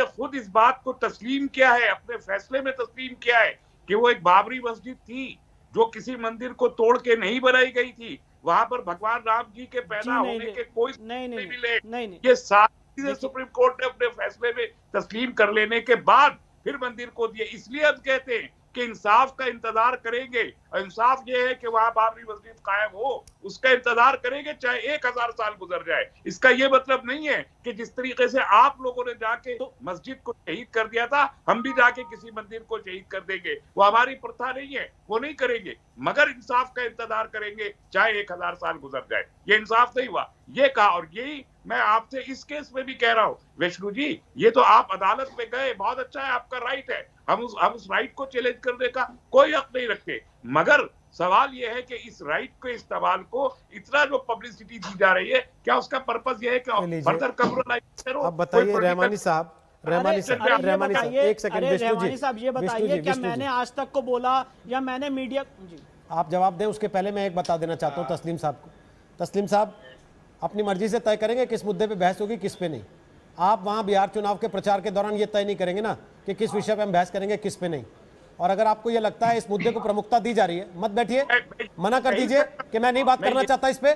[SPEAKER 8] खुद इस बात को तस्लीम किया है, अपने फैसले में तस्लीम किया है कि वो एक बाबरी मस्जिद थी जो किसी मंदिर को तोड़ के नहीं बनाई गई थी, वहां पर भगवान राम जी के पैदा होने के कोई नहीं। ये सारी सुप्रीम कोर्ट ने अपने फैसले में तस्लीम कर लेने के बाद फिर मंदिर को दिए। इसलिए हम कहते हैं कि इंसाफ का इंतजार करेंगे, और इंसाफ ये है कि वहां बाबरी मस्जिद कायम हो, उसका इंतजार करेंगे चाहे 1000 साल गुजर जाए। इसका ये मतलब नहीं है कि जिस तरीके से आप लोगों ने जाके मस्जिद को शहीद कर दिया था, हम भी जाके किसी मंदिर को शहीद कर देंगे। वो हमारी प्रथा नहीं है, वो नहीं करेंगे, मगर इंसाफ का इंतजार करेंगे चाहे 1000 साल गुजर जाए। ये इंसाफ नहीं हुआ, ये कहा। और यही मैं आपसे इस केस में भी कह रहा हूँ विष्णु जी, ये तो आप अदालत में गए, बहुत अच्छा है, आपका राइट है, हम उस राइट को चैलेंज करने का कोई हक नहीं रखते। मगर सवाल यह है कि इस राइट को, इस्तेमाल को इतना जो पब्लिसिटी दी जा रही है, क्या उसका पर्पस यह है कि फर्दर कम्प्रोमाइज करो?
[SPEAKER 1] अब बताइए रहमानी साहब, एक सेकंड
[SPEAKER 7] रहमानी साहब, ये बताइए क्या मैंने आज तक को बोला या मैंने मीडिया जी?
[SPEAKER 1] आप जवाब दें, उसके पहले मैं एक बता देना चाहता हूँ तस्लीम साहब को। तस्लीम साहब अपनी मर्जी से तय करेंगे किस मुद्दे पे बहस होगी, किस पे नहीं। आप वहाँ बिहार चुनाव के प्रचार के दौरान ये तय नहीं करेंगे ना कि किस विषय पे हम बहस करेंगे, किस पे नहीं। और अगर आपको ये लगता है इस मुद्दे को प्रमुखता दी जा रही है, मत बैठिए, मना कर दीजिए कि मैं नहीं बात करना चाहता इस पे।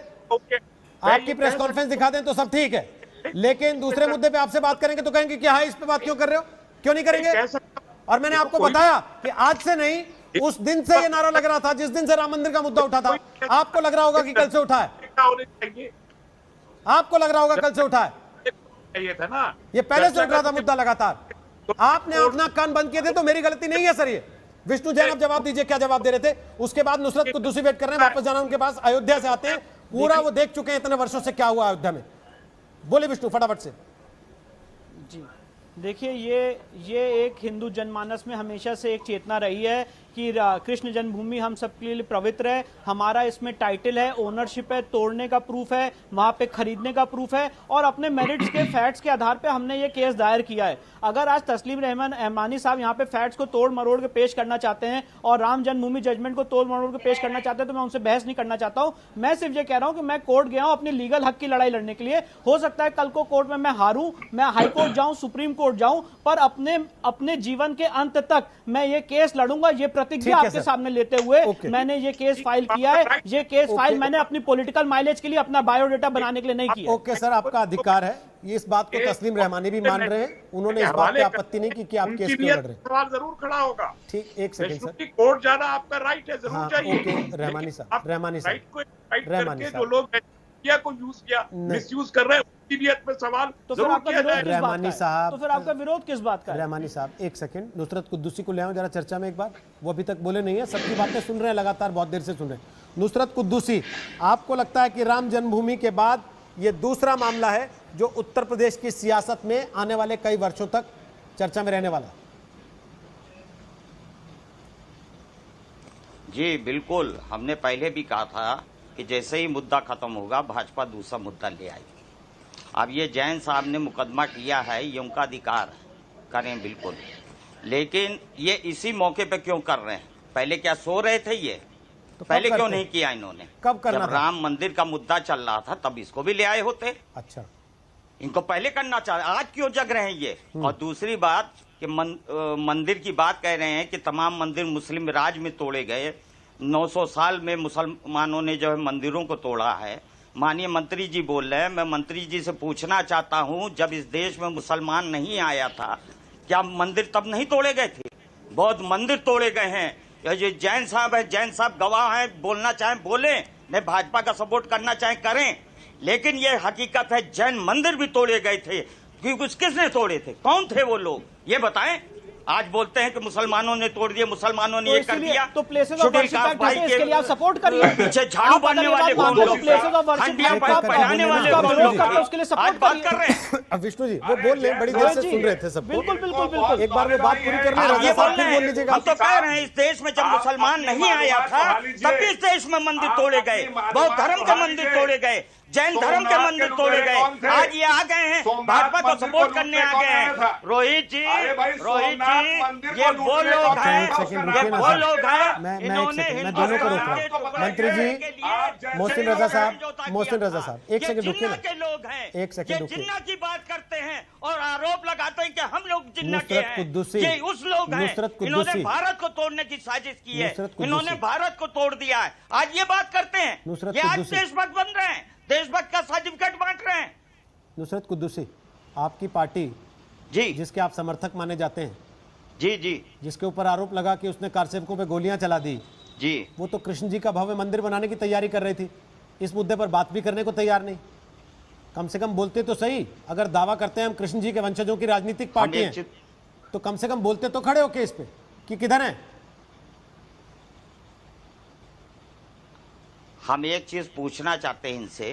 [SPEAKER 1] आपकी प्रेस कॉन्फ्रेंस दिखा दें तो सब ठीक है, लेकिन दूसरे मुद्दे पे आपसे बात करेंगे तो कहेंगे कि हाँ इस पे बात क्यों कर रहे हो, क्यों नहीं करेंगे? और मैंने आपको बताया कि आज से नहीं, उस दिन से ये नारा लग रहा था जिस दिन से राम मंदिर का मुद्दा उठा था। आपको लग रहा होगा कि कल से उठा है, आपको लग रहा होगा कल से उठा है,
[SPEAKER 8] ये था ना, ये
[SPEAKER 1] पहले से उठ रहा था मुद्दा लगातार। आपने अपना कान बंद किए थे तो मेरी गलती नहीं है सर। ये विष्णु जैन आप जवाब दीजिए, क्या जवाब दे रहे थे? उसके बाद नुसरत को दूसरी वेट कर रहे हैं, वापस जाना उनके पास, अयोध्या से आते हैं, पूरा वो देख चुके हैं इतने वर्षों से क्या हुआ अयोध्या में। बोले विष्णु फटाफट से।
[SPEAKER 7] जी देखिए, ये एक हिंदू जनमानस में हमेशा से एक चेतना रही है कि कृष्ण जन्मभूमि हम सबके लिए पवित्र है, हमारा इसमें टाइटल है, ओनरशिप है, तोड़ने का प्रूफ है, वहां पे खरीदने का प्रूफ है, और अपने मेरिट्स के फैक्ट्स के आधार पे हमने ये केस दायर किया है। अगर आज तस्लीम रहमानी साहब यहाँ पे फैक्ट्स को तोड़ मरोड़ के पेश करना चाहते हैं और राम जन्मभूमि जजमेंट को तोड़ मरोड़ के पेश करना चाहते हैं, तो मैं उनसे बहस नहीं करना चाहता हूं। मैं सिर्फ ये कह रहा हूं कि मैं कोर्ट गया हूं अपने लीगल हक की लड़ाई लड़ने के लिए। हो सकता है कल को कोर्ट में मैं हारूं, मैं हाई कोर्ट जाऊं, सुप्रीम कोर्ट जाऊं, पर अपने जीवन के अंत तक मैं ये केस लड़ूंगा। ये प्रतिज्ञा आपके सामने लेते हुए मैंने ये केस फाइल किया है। ये केस फाइल मैंने अपनी पॉलिटिकल माइलेज के लिए, अपना बायोडेटा बनाने के लिए नहीं किया।
[SPEAKER 1] ओके सर, आपका अधिकार है। ये इस बात को तस्लीम रहमानी भी मान रहे हैं, उन्होंने इस बात पे आपत्ति नहीं की कि आप केस क्यों लड़ रहे हैं।
[SPEAKER 8] सवाल जरूर खड़ा होगा।
[SPEAKER 1] ठीक, एक सेकंड सर,
[SPEAKER 8] कोर्ट जाना आपका राइट है, जरूर चाहिए।
[SPEAKER 1] ओके रहमानी साहब,
[SPEAKER 8] जो लोग मीडिया को यूज किया, मिसयूज कर रहे हैं, उसकी भी में सवाल
[SPEAKER 7] तो फिर आपका विरोध किस बात का
[SPEAKER 1] साहब,
[SPEAKER 7] तो फिर आपका विरोध किस बात का है?
[SPEAKER 1] रहमानी साहब एक सेकंड, नुसरत कुद्दूसी को ले आओ जरा चर्चा में एक बार। वो अभी तक बोले नहीं है, सबकी बातें सुन रहे हैं लगातार, बहुत देर से सुन रहे हैं। नुसरत कुद्दूसी, आपको लगता है कि राम जन्मभूमि के बाद ये दूसरा मामला है जो उत्तर प्रदेश की सियासत में आने वाले कई वर्षों तक चर्चा में रहने वाला?
[SPEAKER 12] जी बिल्कुल, हमने पहले भी कहा था कि जैसे ही मुद्दा खत्म होगा भाजपा दूसरा मुद्दा ले आएगी। अब ये जैन साहब ने मुकदमा किया है, ये उनका अधिकार करें बिल्कुल, लेकिन ये इसी मौके पे क्यों कर रहे हैं? पहले क्या सो रहे थे ये? तो पहले क्यों नहीं किया इन्होंने?
[SPEAKER 1] कब करना
[SPEAKER 12] जब
[SPEAKER 1] था?
[SPEAKER 12] राम मंदिर का मुद्दा चल रहा था तब इसको भी ले आए होते।
[SPEAKER 1] अच्छा,
[SPEAKER 12] इनको पहले करना चाहिए, आज क्यों जग रहे हैं ये? और दूसरी बात कि मंदिर की बात कह रहे हैं कि तमाम मंदिर मुस्लिम राज में तोड़े गए, 900 साल में मुसलमानों ने जो है मंदिरों को तोड़ा है। माननीय मंत्री जी बोल रहे हैं, मैं मंत्री जी से पूछना चाहता हूं, जब इस देश में मुसलमान नहीं आया था क्या मंदिर तब नहीं तोड़े गए थे? बहुत मंदिर तोड़े गए हैं। ये जैन साहब है, जैन साहब गवाह हैं, बोलना चाहें बोले, नहीं भाजपा का सपोर्ट करना चाहें करें, लेकिन ये हकीकत है जैन मंदिर भी तोड़े गए थे। क्योंकि किसने तोड़े थे, कौन थे वो लोग, ये बताएं। आज बोलते हैं कि मुसलमानों ने तोड़ दिए, मुसलमानों ने ये कर दिया,
[SPEAKER 7] तो प्लेसेस ऑफ वर्शिप एक्ट है, इसके लिए आप सपोर्ट करिए।
[SPEAKER 12] पीछे झाड़ू बांधने वाले कौन लोग, हंडिया पहनाने वाले कौन लोग,
[SPEAKER 7] उसके लिए
[SPEAKER 12] आज बात कर रहे हैं।
[SPEAKER 1] अब विष्णु जी वो बोल रहे हैं, बड़ी देर से सुन रहे थे सब।
[SPEAKER 7] बिल्कुल बिल्कुल बिल्कुल,
[SPEAKER 1] एक बार में बात पूरी कर लें,
[SPEAKER 12] ये बोल हम तो कह रहे हैं इस देश में जब मुसलमान नहीं आया था तब इस देश में मंदिर तोड़े गए, बौद्ध धर्म के मंदिर तोड़े गए, जैन धर्म के मंदिर तोड़े गए। आज ये आ गए हैं, भाजपा को सपोर्ट करने आ गए हैं। रोहित जी, ये वो लोग हैं, ये वो लोग हैं, इन्होंने
[SPEAKER 1] दोनों को रोक रहा हूं। मंत्री जी, मोहसिन रजा साहब एक सेकंड रुकिए ना,
[SPEAKER 12] के लोग हैं,
[SPEAKER 1] एक सेकंड रुकिए।
[SPEAKER 12] जिन्ना की बात करते हैं और आरोप लगाते हैं कि हम लोग जिन्ना के हैं, ये उस लोग हैं, इन्होंने भारत को तोड़ने की साजिश की है, इन्होंने भारत को तोड़ दिया है। आज ये बात करते हैं, ये आज देशभक्त बन रहे हैं, देशभक्त का सर्टिफिकेट बांट रहे हैं।
[SPEAKER 1] नुसरत कुद्दूसी, आपकी पार्टी
[SPEAKER 12] जी,
[SPEAKER 1] जिसके आप समर्थक माने जाते हैं,
[SPEAKER 12] जी जी,
[SPEAKER 1] जिसके ऊपर आरोप लगा कि उसने कारसेवकों पे गोलियां चला दी
[SPEAKER 12] जी,
[SPEAKER 1] वो तो कृष्ण जी का भव्य मंदिर बनाने की तैयारी कर रही थी, इस मुद्दे पर बात भी करने को तैयार नहीं। कम से कम बोलते तो सही, अगर दावा करते हैं हम कृष्ण जी के वंशजों की राजनीतिक पार्टी है तो कम से कम बोलते तो खड़े हो केस पे कि किधर है।
[SPEAKER 12] हम एक चीज पूछना चाहते हैं इनसे,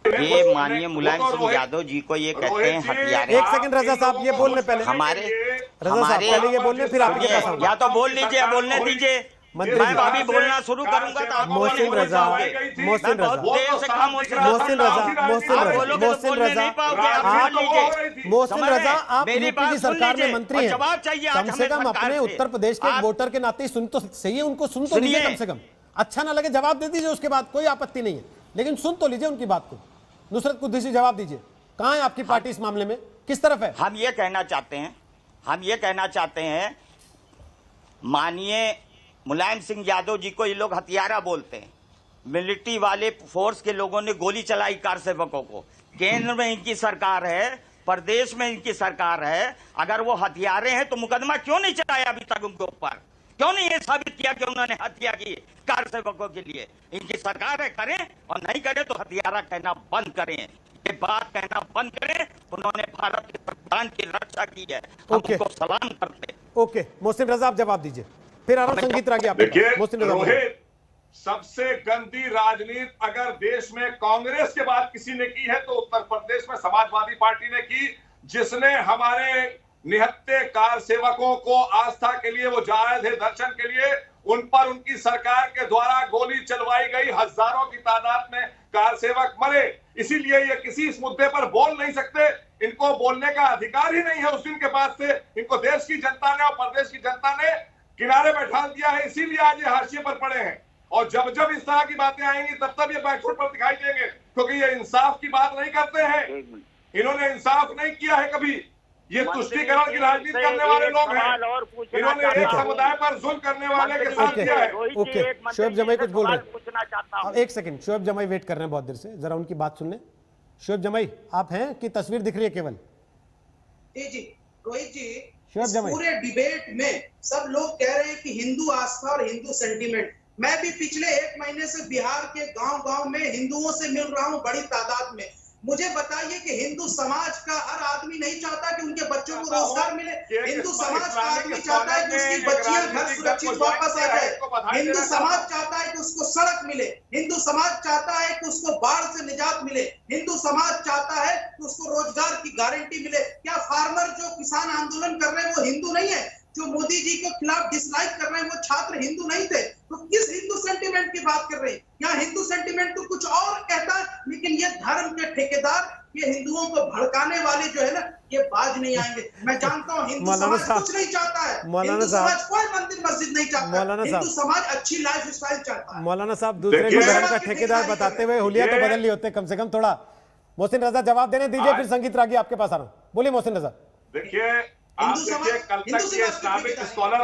[SPEAKER 12] ये माननीय मुलायम सिंह यादव जी को ये कहते हैं हथियारे।
[SPEAKER 1] एक सेकंड रजा साहब, ये बोलने पहले रजा साहब पहले ये बोलने, फिर आपके पास आऊंगा।
[SPEAKER 12] या तो बोल लीजिए, बोलने दीजिए, मैं अभी बोलना शुरू करूंगा तो आप
[SPEAKER 1] मोहसिन रजा आप यूपी की सरकार में मंत्री हैं, कम से कम अपने उत्तर प्रदेश के वोटर के नाते सुन तो सही है, उनको सुन तो लीजिए कम से कम। अच्छा ना लगे जवाब दे दीजिए, उसके बाद कोई आपत्ति नहीं है, लेकिन सुन तो लीजिए उनकी बात को। नुसरत कुद्दूसी जवाब दीजिए, कहां है आपकी पार्टी इस मामले में, किस तरफ है?
[SPEAKER 12] हम ये कहना चाहते हैं माननीय मुलायम सिंह यादव जी को ये लोग हथियारा बोलते हैं। मिलिट्री वाले फोर्स के लोगों ने गोली चलाई कार सेवकों को, केंद्र में इनकी सरकार है, प्रदेश में इनकी सरकार है, अगर वो हथियारे हैं तो मुकदमा क्यों नहीं चलाया अभी तक उनके ऊपर? क्यों नहीं ये साबित किया कि उन्होंने हत्या की कार सेवकों के लिए? इनकी सरकार है, करें, और नहीं करें तो हथियारा कहना बंद करें, ये बात कहना बंद करें। उन्होंने भारत के संविधान की रक्षा की है, हम उनको सलाम करते हैं।
[SPEAKER 1] ओके, मोहसिन रजा आप जवाब दीजिए, फिर आराम संगीत रागी आप।
[SPEAKER 9] रोहित, सबसे गंदी राजनीति अगर देश में कांग्रेस के बाद किसी ने की है तो उत्तर प्रदेश में समाजवादी पार्टी ने की, जिसने हमारे निहत्थे कार सेवकों को आस्था के लिए वो जा रहे थे दर्शन के लिए, उन पर उनकी सरकार के द्वारा गोली चलवाई गई, हजारों की तादाद में कार सेवक मरे। इसीलिए ये किसी इस मुद्दे पर बोल नहीं सकते, इनको बोलने का अधिकार ही नहीं है उस दिन के बाद से। इनको देश की जनता ने और प्रदेश की जनता ने किनारे बैठा दिया है, इसीलिए आज ये हाशिए पर पड़े हैं। और जब जब इस तरह की बातें आएंगी तब तब ये बैकफुट पर दिखाई देंगे, क्योंकि ये इंसाफ की बात नहीं करते हैं। इन्होंने इंसाफ नहीं किया है कभी, ये तुष्टीकरण की राजनीति करने वाले लोग हैं। इन्होंने एक समुदाय पर जुल्म करने वाले के साथ किया है।
[SPEAKER 1] ओके, शोएब जमाई कुछ बोल रहे हैं। एक सेकंड, शोएब जमाई वेट कर रहे हैं बहुत देर से, जरा उनकी बात सुन लें। शोएब जमाई आप हैं कि तस्वीर दिख रही है केवल?
[SPEAKER 10] जी रोहित जी,
[SPEAKER 1] शोएब
[SPEAKER 10] इस
[SPEAKER 1] जमाई,
[SPEAKER 10] पूरे डिबेट में सब लोग कह रहे हैं कि हिंदू आस्था और हिंदू सेंटीमेंट। मैं भी पिछले 1 महीने से बिहार के गांव-गांव में हिंदुओं से मिल रहा हूं बड़ी तादाद में। मुझे बताइए कि हिंदू समाज का हर आदमी नहीं चाहता कि उनके बच्चों को रोजगार मिले। हिंदू समाज का आदमी चाहता है कि उसकी बच्चियां घर सुरक्षित वापस आ जाए। हिंदू समाज चाहता है कि उसको सड़क मिले। हिंदू समाज चाहता है कि उसको बाढ़ से निजात मिले। हिंदू समाज चाहता है कि उसको रोजगार की गारंटी मिले। क्या फार्मर जो किसान आंदोलन कर रहे हैं वो हिंदू नहीं है? जो मोदी जी के खिलाफ डिसलाइक कर रहे हैं वो छात्र हिंदू नहीं थे? तो किस हिंदू सेंटीमेंट की बात कर रहे हैं? यहाँ हिंदू सेंटीमेंट तो कुछ और कहता है, लेकिन ये धर्म के ठेकेदार, ये हिंदुओं को भड़काने वाले जो है ना, ये बाज नहीं आएंगे। मैं जानता हूँ हिंदू समाज कुछ नहीं चाहता है, हिंदू समाज कोई मंदिर मस्जिद नहीं चाहता, हिंदू समाज अच्छी लाइफ स्टाइल चाहता है।
[SPEAKER 1] मौलाना साहब दूसरे को धर्म का ठेकेदार बताते हुए हुलिया तो बदल लिए होते कम से कम थोड़ा। मोहसिन रजा जवाब देने दीजिए, फिर संगीत रागी आपके पास आ रहा हूँ। बोलिए मोहसिन रजा।
[SPEAKER 9] देखिए आप देखिए, कल तक ये इस्लामिक स्कॉलर,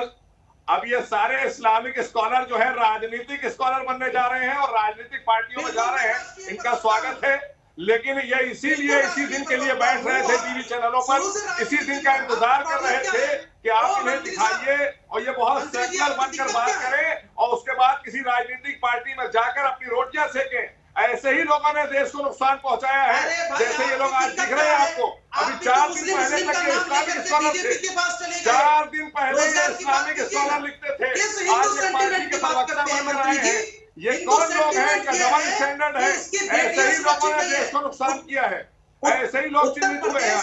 [SPEAKER 9] अब ये सारे इस्लामिक स्कॉलर जो है राजनीतिक स्कॉलर बनने जा रहे हैं और राजनीतिक पार्टियों में जा रहे हैं। इनका स्वागत है, लेकिन ये इसीलिए इसी दिन के लिए बैठ रहे थे टीवी चैनलों पर, इसी दिन का इंतजार कर रहे थे कि आप इन्हें दिखाइए और ये बहुत सेकुलर बनकर बात करें और उसके बाद किसी राजनीतिक पार्टी में जाकर अपनी रोटियां सेकें। ऐसे ही लोगों ने देश को नुकसान पहुंचाया है, जैसे ये लोग आज दिख रहे हैं आपको। अभी 4 दिन पहले तक ये इस्लामिक स्कॉलर थे, 4 दिन पहले ये इस्लामिक स्कॉलर लिखते थे, आज ये पार्टी के प्रवक्ता बन रहे हैं। ये कौन लोग हैं? इनका डबल स्टैंडर्ड है। ऐसे ही लोगों ने देश को नुकसान किया है, ऐसे ही लोग चिन्हित हुए हैं।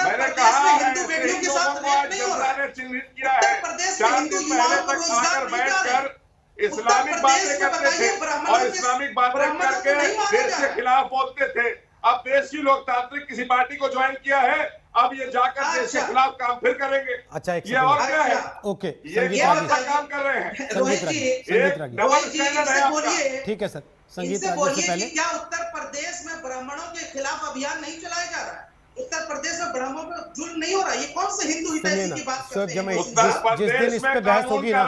[SPEAKER 9] मैंने कहा हिंदू बेटियों के साथ जनता ने चिन्हित किया है। 4 दिन पहले तक आकर बैठकर इस्लामिक बातें करते थे और इस्लामिक बातें करके देश के खिलाफ बोलते थे। अब देश की लोकतांत्रिक किसी पार्टी को ज्वाइन किया है, अब ये जाकर देश के खिलाफ काम फिर करेंगे।
[SPEAKER 1] अच्छा,
[SPEAKER 9] ये और क्या है?
[SPEAKER 1] ओके,
[SPEAKER 9] ये अच्छा काम कर रहे हैं।
[SPEAKER 1] संगीत रागी
[SPEAKER 9] डबल स्टैंडर्ड है आपका।
[SPEAKER 1] ठीक है सर, संगीत रागी से पहले
[SPEAKER 10] क्या उत्तर प्रदेश में ब्राह्मणों के खिलाफ अभियान नहीं चलाया जा रहा है? उत्तर प्रदेश में ब्राह्मणों पर जुल्म नहीं हो रहा? ये कौन से हिंदू हितैषी की बात करते हैं?
[SPEAKER 1] जिस दिन इस पे बहस होगी ना,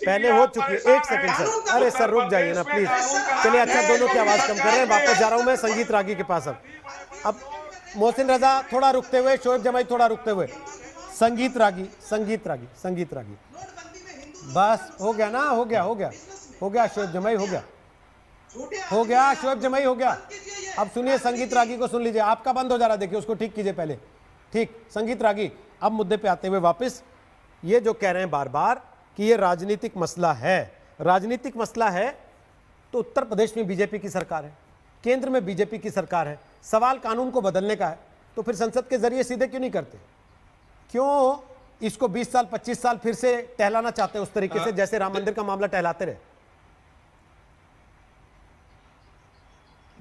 [SPEAKER 1] पहले हो चुकी। एक सेकंड सर, अरे सर रुक जाइए ना प्लीज। चलिए अच्छा, दोनों की आवाज कम कर रहे हैं, वापस जा रहा हूं मैं संगीत रागी के पास। अब मोहसिन रजा थोड़ा रुकते हुए, शोएब जमाई थोड़ा रुकते हुए, संगीत रागी संगीत रागी संगीत रागी बस हो गया ना, हो गया शोएब जमाई, हो गया शोएब जमाई, हो गया। अब सुनिए संगीत रागी को, सुन लीजिए। आपका बंद हो जा रहा, देखिए उसको ठीक कीजिए पहले। ठीक, संगीत रागी अब मुद्दे पे आते हुए वापस, ये जो कह रहे हैं बार बार कि ये राजनीतिक मसला है, राजनीतिक मसला है तो उत्तर प्रदेश में बीजेपी की सरकार है, केंद्र में बीजेपी की सरकार है, सवाल कानून को बदलने का है, तो फिर संसद के जरिए सीधे क्यों नहीं करते? क्यों इसको 20 साल 25 साल फिर से टहलाना चाहते हैं उस तरीके से जैसे राम मंदिर का मामला टहलाते रहे?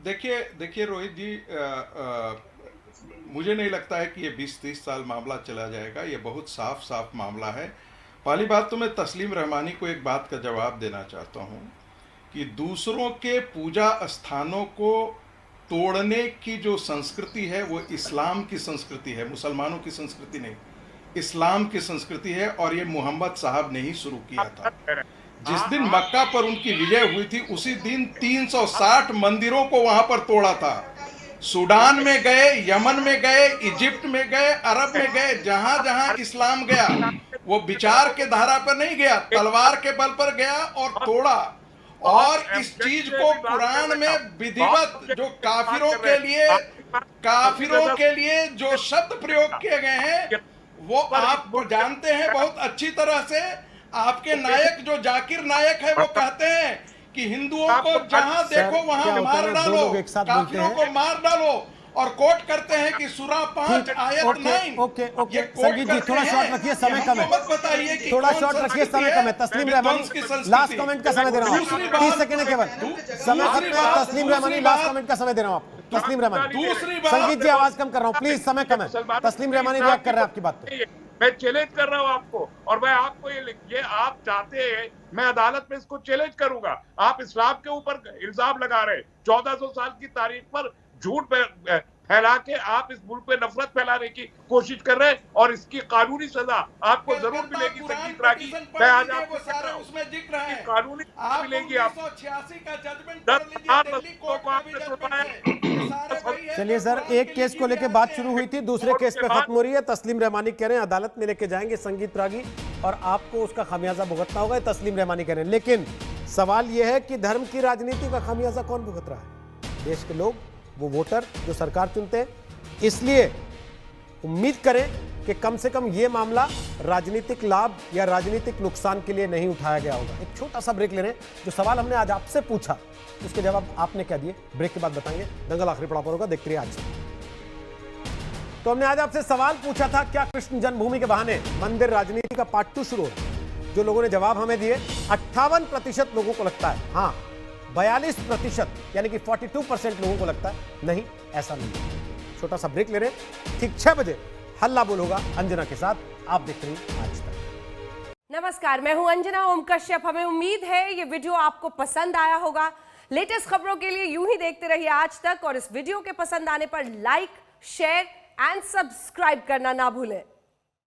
[SPEAKER 11] देखिए रोहित जी, मुझे नहीं लगता है कि ये 20-30 साल मामला चला जाएगा। ये बहुत साफ मामला है। पहली बात तो मैं तस्लीम रहमानी को एक बात का जवाब देना चाहता हूँ कि दूसरों के पूजा स्थानों को तोड़ने की जो संस्कृति है वो इस्लाम की संस्कृति है, मुसलमानों की संस्कृति नहीं, इस्लाम की संस्कृति है। और ये मोहम्मद साहब ने ही शुरू किया था। जिस दिन मक्का पर उनकी विजय हुई थी उसी दिन 360 मंदिरों को वहां पर तोड़ा था। सूडान में गए, यमन में गए, इजिप्ट में गए, अरब में गए, जहां जहां इस्लाम गया वो विचार के धारा पर नहीं गया, तलवार के बल पर गया और तोड़ा। और इस चीज को कुरान में विधिवत जो काफिरों के लिए जो शब्द प्रयोग किए गए हैं वो आप जानते हैं बहुत अच्छी तरह से। आपके नायक जो जाकिर नायक है वो कहते हैं कि हिंदुओं को जहां देखो वहां मार डालो, काफिरों को मार डालो। और कोट करते हैं कि सूरा 5 आयत 9।
[SPEAKER 1] ओके संगीत जी थोड़ा शॉर्ट रखिए, समय कम है,
[SPEAKER 11] बताइए कि
[SPEAKER 1] थोड़ा शॉर्ट रखिए, समय कम है। तस्लीम रहमानी लास्ट कमेंट का समय दे रहा हूँ, 30 सेकंड है केवल, समय खत्म है। तस्लीम रहमानी लास्ट कमेंट का समय दे रहा हूँ आपको। तस्लीम रहमानी, संगीत जी आवाज कम कर रहा हूँ प्लीज, समय कम है। तस्लीम रहमानी रिएक्ट कर रहे हैं आपकी बात पे।
[SPEAKER 8] मैं चैलेंज कर रहा हूं आपको, और मैं आपको ये आप चाहते हैं मैं अदालत में इसको चैलेंज करूंगा। आप इस्लाम के ऊपर इल्जाम लगा रहे हैं, 1400 साल की तारीख पर झूठ फैला के आप इस मुल्क पे नफरत फैलाने की कोशिश कर रहे हैं, और इसकी कानूनी सजा आपको जरूर मिलेगी। संगीत रागी, मैं आज आपको कह रहा हूं कानूनी मिलेगी। आप
[SPEAKER 11] 1986 का जजमेंट
[SPEAKER 1] चलिए सर, एक केस को लेकर बात शुरू हुई थी, दूसरे केस पे खत्म हो रही है। तस्लीम रहमानी कह रहे हैं अदालत में लेके जाएंगे संगीत रागी और आपको उसका खामियाजा भुगतना होगा, तस्लीम रहमानी कह रहे हैं। लेकिन सवाल यह है कि धर्म की राजनीति का खामियाजा कौन भुगत रहा है? देश के लोग, वो वोटर जो सरकार चुनते हैं। इसलिए उम्मीद करें कि कम से कम ये मामला राजनीतिक लाभ या राजनीतिक नुकसान के लिए नहीं उठाया गया होगा। एक छोटा सा ब्रेक ले रहे हैं। जो सवाल हमने आज आपसे पूछा उसके जवाब आपने क्या दिए, ब्रेक के बाद बताएंगे। दंगल आखिरी पड़ाव पर होगा, देखते रहिए आज। तो हमने आज आपसे सवाल पूछा था, क्या कृष्ण जन्मभूमि के बहाने मंदिर राजनीति का पार्ट 2 शुरू हो रहा है? जो लोगों ने जवाब हमें दिए, 58% लोगों को लगता है हाँ, 42% यानी कि 42% लोगों को लगता है नहीं, ऐसा नहीं। छोटा सा ब्रेक ले रहे हैं, ठीक 6 बजे हल्ला बोल होगा अंजना के साथ। आप देखते रहिए आज तक।
[SPEAKER 13] नमस्कार, मैं हूं अंजना ओम कश्यप। हमें उम्मीद है ये वीडियो आपको पसंद आया होगा। लेटेस्ट खबरों के लिए यूं ही देखते रहिए आज तक, और इस वीडियो के पसंद आने पर लाइक, शेयर एंड सब्सक्राइब करना ना भूलें।